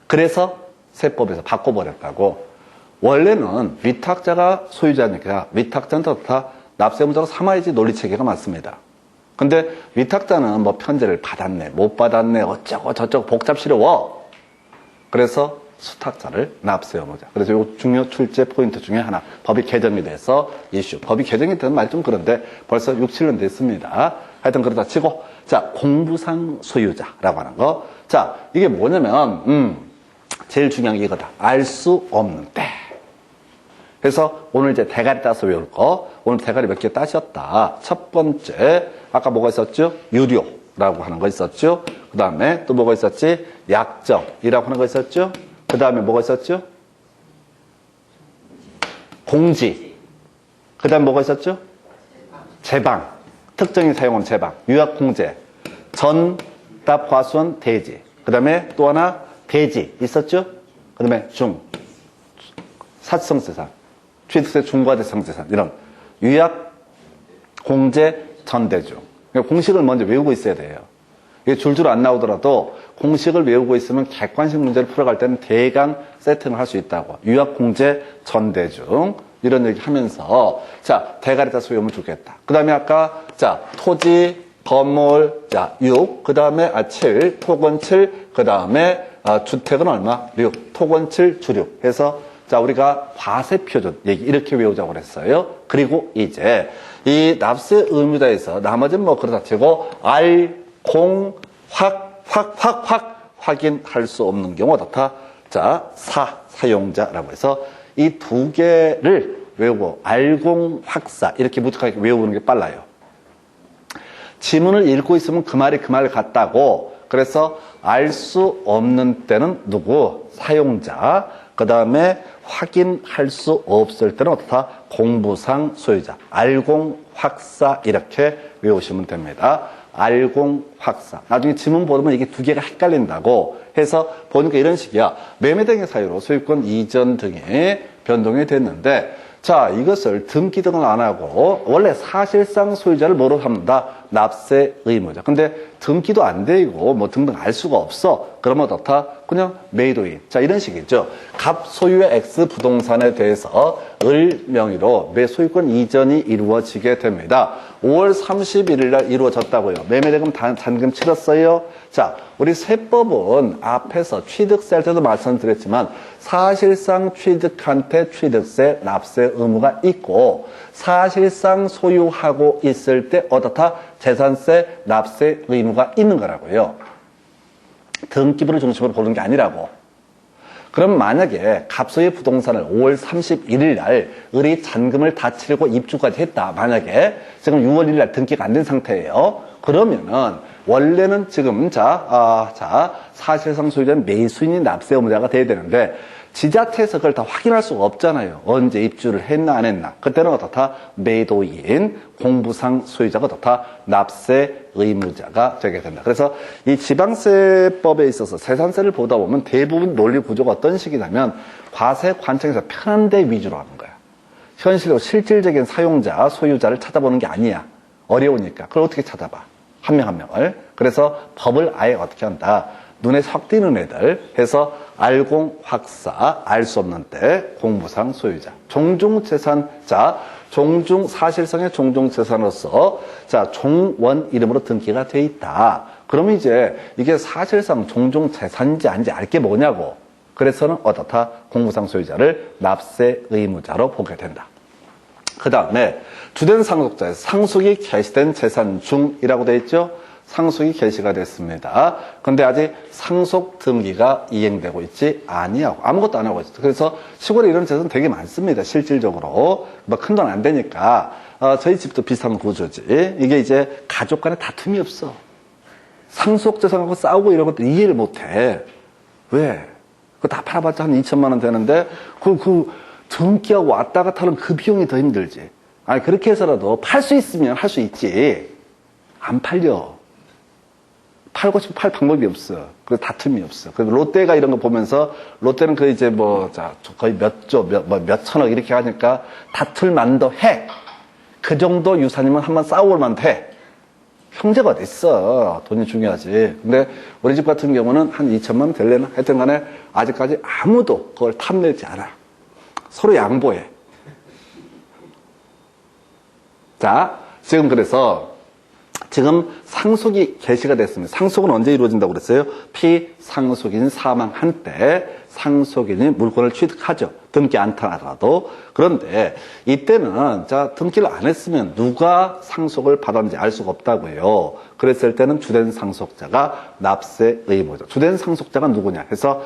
S1: 그래서 세법에서 바꿔버렸다고. 원래는 위탁자가 소유자니까 위탁자는 다 납세의무자로 삼아야지 논리체계가 맞습니다. 근데 위탁자는 뭐 편제를 받았네, 못 받았네, 어쩌고 저쩌고 복잡스러워. 그래서 수탁자를 납세의무자. 그래서 이 중요 출제 포인트 중에 하나. 법이 개정이 돼서 이슈. 법이 개정이 된 말 좀 그런데 벌써 6, 7년 됐습니다. 하여튼 그러다 치고. 자, 공부상 소유자라고 하는 거. 자, 이게 뭐냐면, 제일 중요한 게 이거다. 알 수 없는데. 그래서 오늘 이제 대가리 따서 외울 거. 오늘 대가리 몇 개 따셨다. 첫 번째, 아까 뭐가 있었죠? 유료라고 하는 거 있었죠? 그 다음에 또 뭐가 있었지? 약정이라고 하는 거 있었죠? 그 다음에 뭐가 있었죠? 공지. 그 다음에 뭐가 있었죠? 제방. 특정인 사용은 제방. 유약공제. 전답, 과수원, 대지. 그 다음에 또 하나 대지 있었죠? 그 다음에 사치성재산. 취득세 중과대상재산. 이런 유약공제, 전대중. 공식을 먼저 외우고 있어야 돼요. 이게 줄줄 안 나오더라도 공식을 외우고 있으면 객관식 문제를 풀어갈 때는 대강 세팅을 할 수 있다고. 유약공제, 전대중. 이런 얘기 하면서, 자, 대가리다 소유물 주겠다. 그 다음에 아까, 자, 토지, 건물, 자, 6, 그 다음에 7, 토건 7, 그 다음에 주택은 얼마? 6, 토건 7, 주륙 해서, 자, 우리가 과세 표준 얘기 이렇게 외우자고 그랬어요. 그리고 이제 이 납세 의무자에서 나머지는 뭐 그러다 치고 알, 공, 확 확인할 수 없는 경우 어떻다? 자, 사용자라고 해서 이 두 개를 외우고 알공, 확사 이렇게 무척하게 외우는 게 빨라요. 지문을 읽고 있으면 그 말이 그 말 같다고. 그래서 알 수 없는 때는 누구? 사용자. 그 다음에 확인할 수 없을 때는 어떻다? 공부상 소유자. 알공, 확사 이렇게 외우시면 됩니다. 알공, 확사. 나중에 지문 보면 이게 두 개가 헷갈린다고 해서 보니까 이런 식이야. 매매 등의 사유로 소유권 이전 등이 변동이 됐는데, 자, 이것을 등기 등을 안 하고 원래 사실상 소유자를 뭐로 합니다? 납세 의무자. 근데 등기도 안 돼 있고 뭐 등등 알 수가 없어. 그러면 어떻다? 그냥 매도인. 자, 이런 식이죠. 갑 소유의 X 부동산에 대해서 을 명의로 매소유권 이전이 이루어지게 됩니다. 5월 31일 날 이루어졌다고요. 매매대금 잔금 치렀어요. 자, 우리 세법은 앞에서 취득세 할 때도 말씀드렸지만 사실상 취득한테 취득세 납세 의무가 있고 사실상 소유하고 있을 때 어떻다? 재산세 납세 의무가 있는 거라고요. 등기부를 중심으로 보는 게 아니라고. 그럼 만약에 갑소유의 부동산을 5월 31일 날 을이 잔금을 다 치르고 입주까지 했다. 만약에 지금 6월 1일 날 등기가 안 된 상태예요. 그러면은 원래는 지금 사실상 소유자는 매수인이 납세 의무자가 돼야 되는데 지자체에서 그걸 다 확인할 수가 없잖아요. 언제 입주를 했나 안 했나. 그때는 어떻다? 매도인, 공부상 소유자가 어떻다? 납세 의무자가 되게 된다. 그래서 이 지방세법에 있어서 세산세를 보다 보면 대부분 논리 구조가 어떤 식이냐면 과세 관청에서 편한 데 위주로 하는 거야. 현실로 실질적인 사용자, 소유자를 찾아보는 게 아니야. 어려우니까. 그걸 어떻게 찾아봐? 한 명 한 명을. 그래서 법을 아예 어떻게 한다? 눈에 확 띄는 애들 해서 알공, 확사, 알 수 없는 때 공부상 소유자. 종중재산자, 사실상의 종중재산으로서 자, 종원 이름으로 등기가 돼 있다. 그러면 이제 이게 사실상 종중재산인지 아닌지 알 게 뭐냐고. 그래서는 어떻다? 공부상 소유자를 납세 의무자로 보게 된다. 그 다음에 주된 상속자에서 상속이 개시된 재산 중이라고 되어 있죠. 상속이 개시가 됐습니다. 근데 아직 상속 등기가 이행되고 있지 아니하고 아무것도 안 하고 있어요. 그래서 시골에 이런 재산 되게 많습니다. 실질적으로 뭐 큰 돈 안 되니까 저희 집도 비슷한 구조지. 이게 이제 가족 간에 다툼이 없어. 상속 재산하고 싸우고 이런 것도 이해를 못해. 왜? 그거 다 팔아봤자 한 2천만 원 되는데 그 등기하고 왔다 갔다 하는 그 비용이 더 힘들지. 아니 그렇게 해서라도 팔 수 있으면 할 수 있지. 안 팔려. 팔고 싶으면 팔 방법이 없어. 그 다툼이 없어. 그 롯데가 이런 거 보면서 롯데는 그 이제 거의 몇 천억 이렇게 하니까 다툴 만도 해. 그 정도 유산이면 한번 싸워볼 만도 해. 형제가 어디 있어. 돈이 중요하지. 근데 우리 집 같은 경우는 한 2천만 원 될래나? 하여튼 간에 아직까지 아무도 그걸 탐내지 않아. 서로 양보해. 자, 지금 그래서 지금 상속이 개시가 됐습니다. 상속은 언제 이루어진다고 그랬어요? 피상속인 사망한 때 상속인이 물건을 취득하죠. 등기 안 타더라도. 그런데 이때는 등기를 안 했으면 누가 상속을 받았는지 알 수가 없다고요. 그랬을 때는 주된 상속자가 납세 의무자. 주된 상속자가 누구냐 해서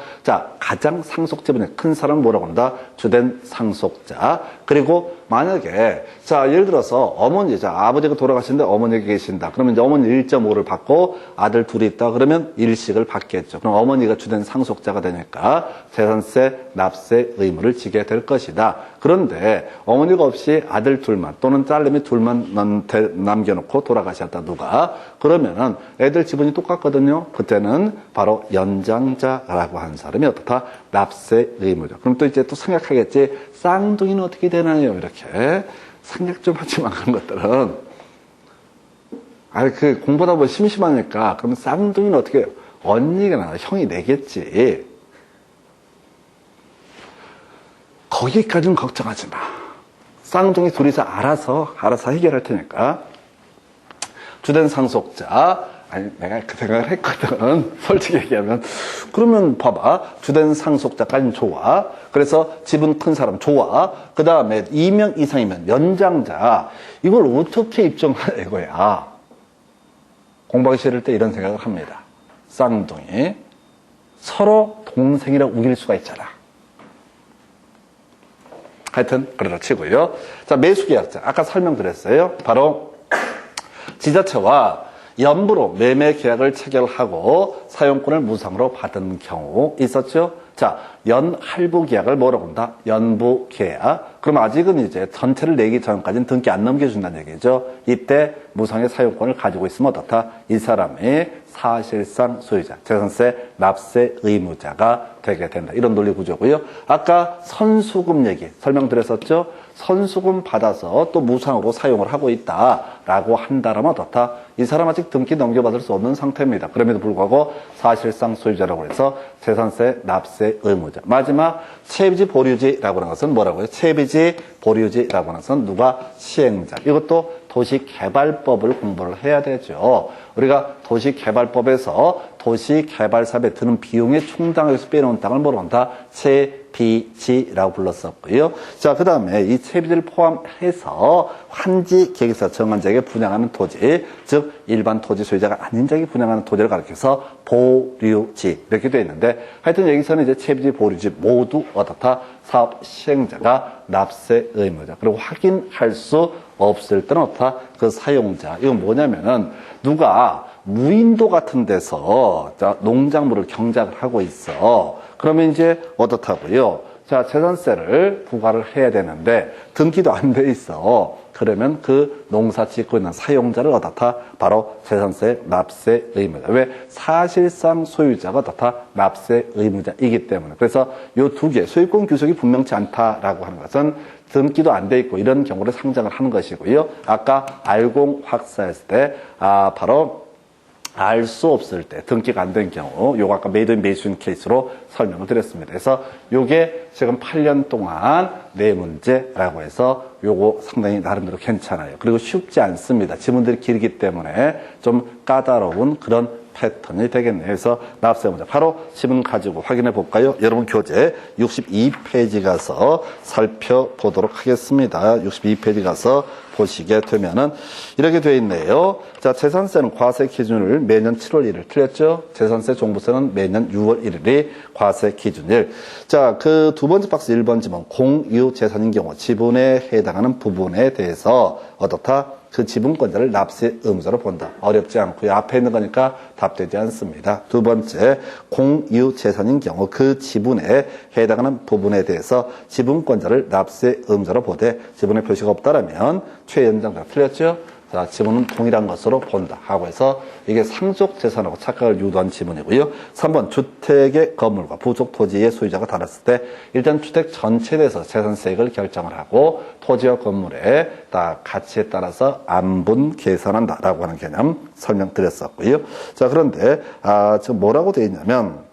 S1: 가장 상속 지분이 큰 사람은 뭐라고 한다? 주된 상속자. 그리고 만약에 예를 들어서 어머니, 아버지가 돌아가시는데 어머니가 계신다. 그러면 이제 어머니 1.5를 받고 아들 둘이 있다. 그러면 일식을 받겠죠. 그럼 어머니가 주된 상속자가 되니까 재산세 납세 의무를 지게 될 것이다. 그런데 어머니가 없이 아들 둘만 또는 딸내미 둘만 남겨놓고 돌아가셨다 누가. 그러면은 애들 지분이 똑같거든요. 그때는 바로 연장자라고 하는 사람이 어떻다? 납세 의무죠. 그럼 또 이제 또 생각하겠지. 쌍둥이는 어떻게 되나요? 이렇게 생각 좀 하지만 그런 것들은 공부하다 보면 심심하니까. 그러면 쌍둥이는 어떻게 해요? 언니가 나 형이 내겠지. 거기까지는 걱정하지 마. 쌍둥이 둘이서 알아서 해결할 테니까. 주된 상속자, 아니, 내가 그 생각을 했거든. 솔직히 얘기하면. 그러면 봐봐. 주된 상속자까지는 좋아. 그래서 지분 큰 사람 좋아. 그 다음에 2명 이상이면 연장자. 이걸 어떻게 입증하냐 이거야. 공부하기 싫을 때 이런 생각을 합니다. 쌍둥이. 서로 동생이라고 우길 수가 있잖아. 하여튼, 그러다 치고요. 자, 매수계약자. 아까 설명드렸어요. 바로 지자체와 연부로 매매 계약을 체결하고 사용권을 무상으로 받은 경우 있었죠. 자, 연할부 계약을 뭐라고 한다? 연부 계약. 그럼 아직은 이제 전체를 내기 전까지는 등기 안 넘겨준다는 얘기죠. 이때 무상의 사용권을 가지고 있으면 어떻다? 이 사람이 사실상 소유자, 재산세 납세 의무자가 되게 된다. 이런 논리 구조고요. 아까 선수금 얘기 설명드렸었죠. 선수금 받아서 또 무상으로 사용을 하고 있다라고 한다라면 어떻다? 이 사람 아직 등기 넘겨받을 수 없는 상태입니다. 그럼에도 불구하고 사실상 소유자라고 해서 재산세 납세 의무자. 마지막 채비지 보류지라고 하는 것은 뭐라고요? 채비지 보류지라고 하는 것은 누가? 시행자. 이것도 도시개발법을 공부를 해야 되죠. 우리가 도시개발법에서 도시개발사업에 드는 비용의 충당에서 빼놓은 땅을 뭐로 한다? 채비지라고 불렀었고요. 자, 그 다음에 이 채비지를 포함해서 환지 계획에서 정한 자에게 분양하는 토지, 즉 일반 토지 소유자가 아닌 자에게 분양하는 토지를 가리켜서 보류지 이렇게 되어 있는데, 하여튼 여기서는 이제 채비지, 보류지 모두 어떻다? 사업 시행자가 납세 의무자. 그리고 확인할 수 없을 때는 어떻다? 그 사용자. 이건 뭐냐면은 누가 무인도 같은 데서 농작물을 경작을 하고 있어. 그러면 이제 어떻다고요? 자, 재산세를 부과를 해야 되는데 등기도 안 돼 있어. 그러면 그 농사 짓고 있는 사용자를 어떻다? 바로 재산세 납세 의무자. 왜? 사실상 소유자가 어떻다? 납세 의무자이기 때문에. 그래서 요 두 개, 소유권 규속이 분명치 않다라고 하는 것은 등기도 안 돼 있고 이런 경우를 상정을 하는 것이고요. 아까 알공 확사했을 때, 바로 알 수 없을 때, 등기가 안 된 경우, 요거 아까 메이드인 매수인 케이스로 설명을 드렸습니다. 그래서 요게 지금 8년 동안 네 문제라고 해서 요거 상당히 나름대로 괜찮아요. 그리고 쉽지 않습니다. 지문들이 길기 때문에 좀 까다로운 그런 패턴이 되겠네요. 그래서 납세 문제. 바로 지문 가지고 확인해 볼까요? 여러분 교재 62페이지 가서 살펴보도록 하겠습니다. 62페이지 가서 보시게 되면은 이렇게 되어 있네요. 자, 재산세는 과세 기준일 매년 7월 1일 틀렸죠? 재산세 종부세는 매년 6월 1일이 과세 기준일. 자, 그 두 번째 박스 1번 지문 공유 재산인 경우 지분에 해당하는 부분에 대해서 어떻다? 그 지분권자를 납세 의무자로 본다. 어렵지 않고요. 앞에 있는 거니까 답되지 않습니다. 두 번째, 공유 재산인 경우 그 지분에 해당하는 부분에 대해서 지분권자를 납세 의무자로 보되 지분의 표시가 없다라면 최연장자. 틀렸죠? 자, 지분은 동일한 것으로 본다 하고 해서 이게 상속 재산하고 착각을 유도한 지분이고요. 3번, 주택의 건물과 부속 토지의 소유자가 달았을 때 일단 주택 전체에 대해서 재산세액을 결정을 하고 토지와 건물의 가치에 따라서 안분 계산한다라고 하는 개념 설명드렸었고요. 자, 그런데 지금 뭐라고 되어 있냐면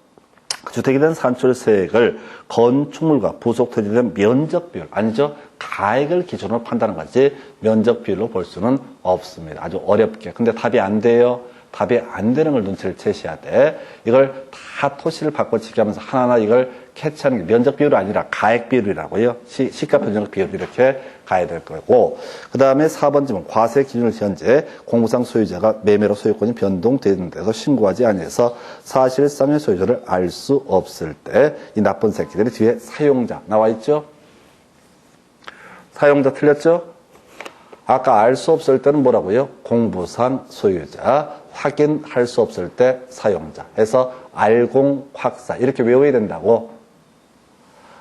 S1: 주택에 대한 산출세액을 건축물과 부속 토지에 대한 면적 비율, 아니죠? 가액을 기준으로 판단하는 거지 면적 비율로 볼 수는 없습니다. 아주 어렵게. 근데 답이 안 돼요. 답이 안 되는 걸 눈치를 채셔야 돼. 이걸 다 토시를 바꿔치기 하면서 하나하나 이걸 캐치하는 게 면적 비율이 아니라 가액 비율이라고요. 시가 변경 비율 이렇게 가야 될 거고. 그 다음에 4번 지문 과세 기준을 현재 공무상 소유자가 매매로 소유권이 변동되는 데서 신고하지 아니해서 사실상의 소유자를 알 수 없을 때 이 나쁜 새끼들이 뒤에 사용자 나와 있죠. 사용자 틀렸죠? 아까 알 수 없을 때는 뭐라고요? 공부상 소유자, 확인할 수 없을 때 사용자 해서 알공 확사 이렇게 외워야 된다고.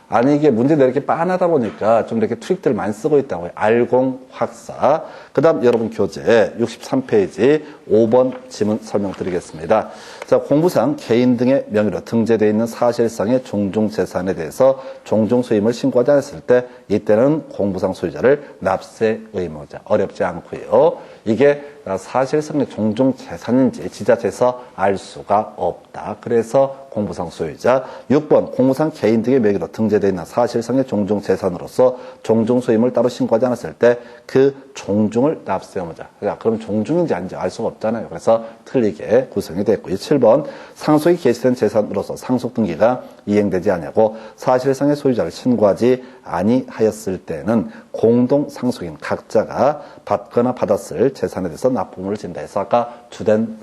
S1: 아니 이게 문제가 이렇게 빤하다 보니까 좀 이렇게 트릭들을 많이 쓰고 있다고요. 알공 확사. 그 다음 여러분 교재 63페이지 5번 지문 설명드리겠습니다. 자, 자, 공부상 개인 등의 명의로 등재되어 있는 사실상의 종중재산에 대해서 종중소임을 신고하지 않았을 때 이때는 공부상 소유자를 납세 의무자, 어렵지 않고요. 이게 사실상의 종중재산인지 지자체에서 알 수가 없다. 그래서 공부상 소유자. 6번 공부상 개인 등의 명의로 등재되어 있는 사실상의 종중재산으로서 종중소임을 따로 신고하지 않았을 때 그 종중을 납세 의무자. 그럼 종중인지 아닌지 알 수가 없잖아요. 그래서 틀리게 구성이 됐고요. 7번 상속이 개시된 재산으로서 상속등기가 이행되지 않냐고 사실상의 소유자를 신고하지 아니하였을 때는 공동상속인 각자가 받거나 받았을 재산에 대해서 납부금을 진다 해서 아까 주된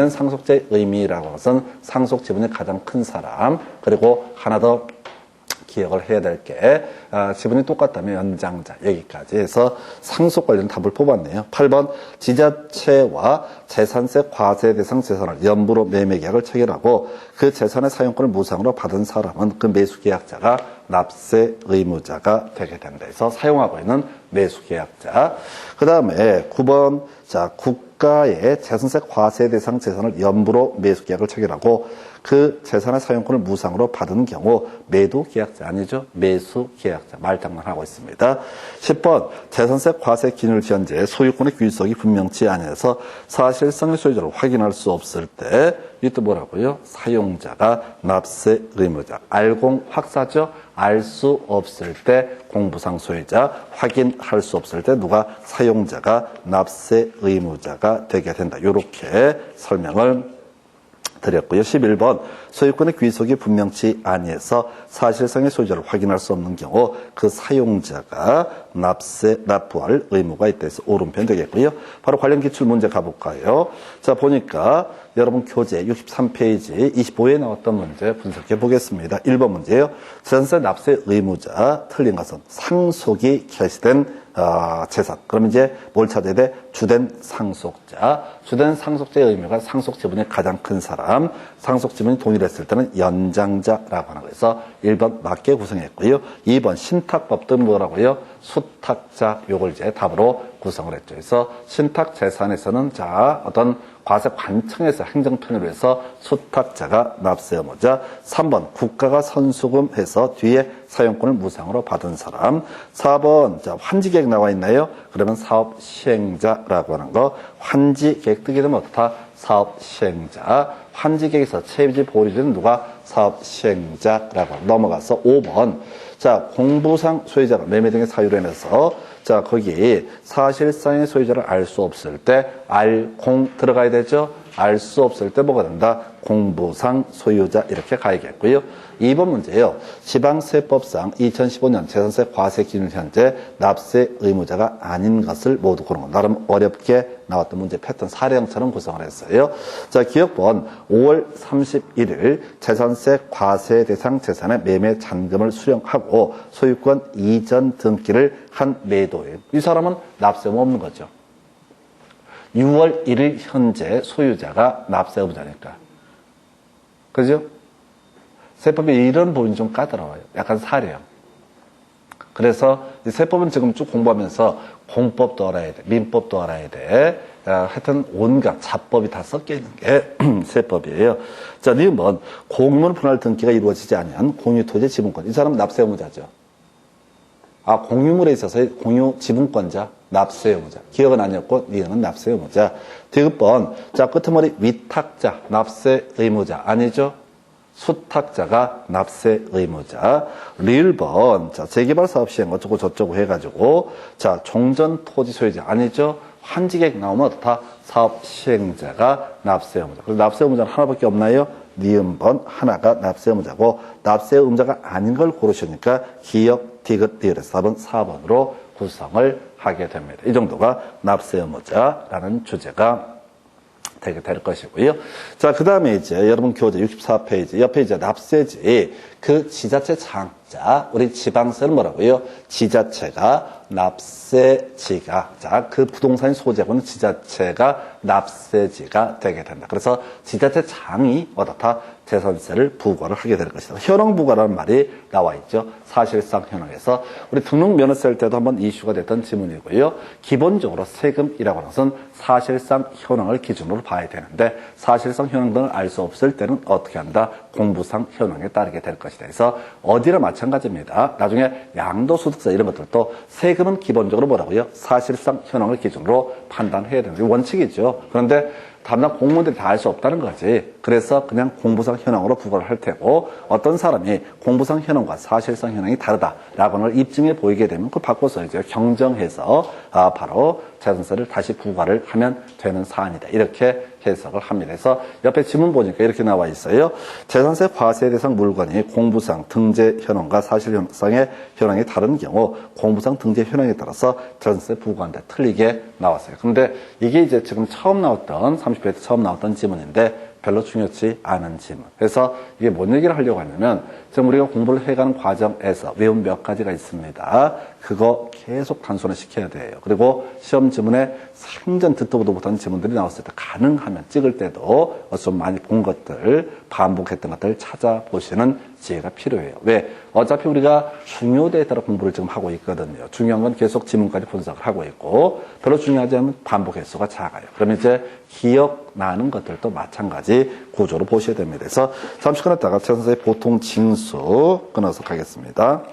S1: 상속자의 의미라고 하는 것은 상속 지분이 가장 큰 사람, 그리고 하나 더 기억을 해야 될 게 지분이 똑같다면 연장자, 여기까지 해서 상속 관련 답을 뽑았네요. 8번 지자체와 재산세 과세 대상 재산을 연부로 매매 계약을 체결하고 그 재산의 사용권을 무상으로 받은 사람은 그 매수 계약자가 납세 의무자가 되게 된다 해서 사용하고 있는 매수 계약자. 그 다음에 9번 자 국가의 재산세 과세 대상 재산을 연부로 매수 계약을 체결하고 그 재산의 사용권을 무상으로 받은 경우 매도 계약자 아니죠? 매수 계약자. 말장난하고 있습니다. 10번 재산세 과세 기준을 현재 소유권의 귀속이 분명치 않아서 사실상의 소유자를 확인할 수 없을 때 이때 뭐라고요? 사용자가 납세 의무자. 알공 확사죠? 알 수 없을 때 공부상 소유자, 확인할 수 없을 때 누가 사용자가 납세 의무자가 되게 된다. 이렇게 설명을 드렸고요. 11번 소유권의 귀속이 분명치 아니해서 사실상의 소유자를 확인할 수 없는 경우 그 사용자가 납부할 의무가 있다 해서 오른편 되겠고요. 바로 관련 기출 문제 가볼까요? 자, 보니까 여러분 교재 63페이지 25에 나왔던 문제 분석해 보겠습니다. 1번 문제예요. 재산세 납세 의무자. 틀린 것은 상속이 개시된 재산. 그럼 이제 뭘 찾아야 돼? 주된 상속자. 주된 상속자의 의미가 상속 지분이 가장 큰 사람. 상속 지분이 동일했을 때는 연장자라고 하는 거에서 1번 맞게 구성했고요. 2번 신탁법도 뭐라고요? 수탁자. 요걸 이제 답으로 구성을 했죠. 그래서 신탁 재산에서는 자 어떤 과세 관청에서 행정편으로 해서 수탁자가 납세 의무자. 3번 국가가 선수금해서 뒤에 사용권을 무상으로 받은 사람. 4번 자 환지계획 나와 있나요? 그러면 사업 시행자라고 하는 거. 환지계획 뜨게 되면 어떻다? 사업 시행자. 환지계획에서 체입지 보류되는 누가 사업 시행자라고 넘어가서 5번 자 공부상 소유자가 매매 등의 사유로 인해서 자 거기 사실상의 소유자를 알 수 없을 때 알공 들어가야 되죠. 알 수 없을 때 뭐가 된다? 공부상 소유자 이렇게 가야겠고요. 2번 문제예요. 지방세법상 2015년 재산세 과세 기준 현재 납세 의무자가 아닌 것을 모두 고른 거. 나름 어렵게 나왔던 문제 패턴 사례형처럼 구성을 했어요. 자, 기억번 5월 31일 재산세 과세 대상 재산의 매매 잔금을 수령하고 소유권 이전 등기를 한 매도인. 이 사람은 납세 의무 없는 거죠. 6월 1일 현재 소유자가 납세 의무자니까. 그죠? 세법이 이런 부분이 좀 까다로워요. 약간 사례형. 그래서 세법은 지금 쭉 공부하면서 공법도 알아야 돼. 민법도 알아야 돼. 하여튼 온갖 잡법이 다 섞여 있는 게 세법이에요. 자, 니은 공유물 분할 등기가 이루어지지 않은 공유토지 지분권. 이 사람은 납세 의무자죠. 아, 공유물에 있어서 공유 지분권자, 납세 의무자. 기억은 아니었고, 니은은 납세 의무자. 디귿번, 자, 끄트머리 위탁자, 납세 의무자. 아니죠? 수탁자가 납세 의무자. 리을번, 자, 재개발 사업 시행 어쩌고 저쩌고 해가지고, 자, 종전 토지 소유자. 아니죠? 환지계획 나오면 어떻다? 사업 시행자가 납세 의무자. 그래서 납세 의무자는 하나밖에 없나요? 니은번 하나가 납세 의무자고, 납세 의무자가 아닌 걸 고르시니까 기억, 디귿, 리을에서 답은 4번으로 구성을 하게 됩니다. 이 정도가 납세 의무자라는 주제가 되게 될 것이고요. 자, 그 다음에 이제 여러분 교재 64페이지, 옆에 이제 납세지, 그 지자체장, 자, 우리 지방세는 뭐라고요? 지자체가 납세지가, 자, 그 부동산의 소재고는 지자체가 납세지가 되게 된다. 그래서 지자체장이 어떻다? 재산세를 부과를 하게 될 것이다. 현황 부과라는 말이 나와 있죠. 사실상 현황에서 우리 등록 면허세 할 때도 한번 이슈가 됐던 지문이고요. 기본적으로 세금이라고 하는 것은 사실상 현황을 기준으로 봐야 되는데 사실상 현황 등을 알 수 없을 때는 어떻게 한다? 공부상 현황에 따르게 될 것이다. 그래서 어디나 마찬가지입니다. 나중에 양도소득세 이런 것들도 세금은 기본적으로 뭐라고요? 사실상 현황을 기준으로 판단해야 되는 게 원칙이죠. 그런데 담당 공무원들이 다 알 수 없다는 거지. 그래서 그냥 공부상 현황으로 부과를 할 테고 어떤 사람이 공부상 현황과 사실상 현황이 다르다라고 하는 걸 입증해 보이게 되면 그걸 바꿔서 이제 경정해서 바로 재산세를 다시 부과를 하면 되는 사안이다. 이렇게 해석을 합니다. 그래서 옆에 지문 보니까 이렇게 나와 있어요. 재산세 과세 대상 물건이 공부상 등재 현황과 사실상의 현황이 다른 경우 공부상 등재 현황에 따라서 재산세 부과한다. 틀리게 나왔어요. 그런데 이게 이제 지금 처음 나왔던 30회 때 처음 나왔던 지문인데 별로 중요치 않은 지문. 그래서 이게 뭔 얘기를 하려고 하냐면 지금 우리가 공부를 해가는 과정에서 외운 몇 가지가 있습니다. 그거 계속 단순화 시켜야 돼요. 그리고 시험 지문에 생전 듣도 보도 못한 지문들이 나왔을 때 가능하면 찍을 때도 좀 많이 본 것들, 반복했던 것들 찾아보시는 지혜가 필요해요. 왜? 어차피 우리가 중요 데이터로 공부를 지금 하고 있거든요. 중요한 건 계속 지문까지 분석을 하고 있고 별로 중요하지 않으면 반복 횟수가 작아요. 그러면 이제 기억나는 것들도 마찬가지 구조로 보셔야 됩니다. 그래서 잠시 끊었다가 재산세 보통 징수 끊어서 가겠습니다.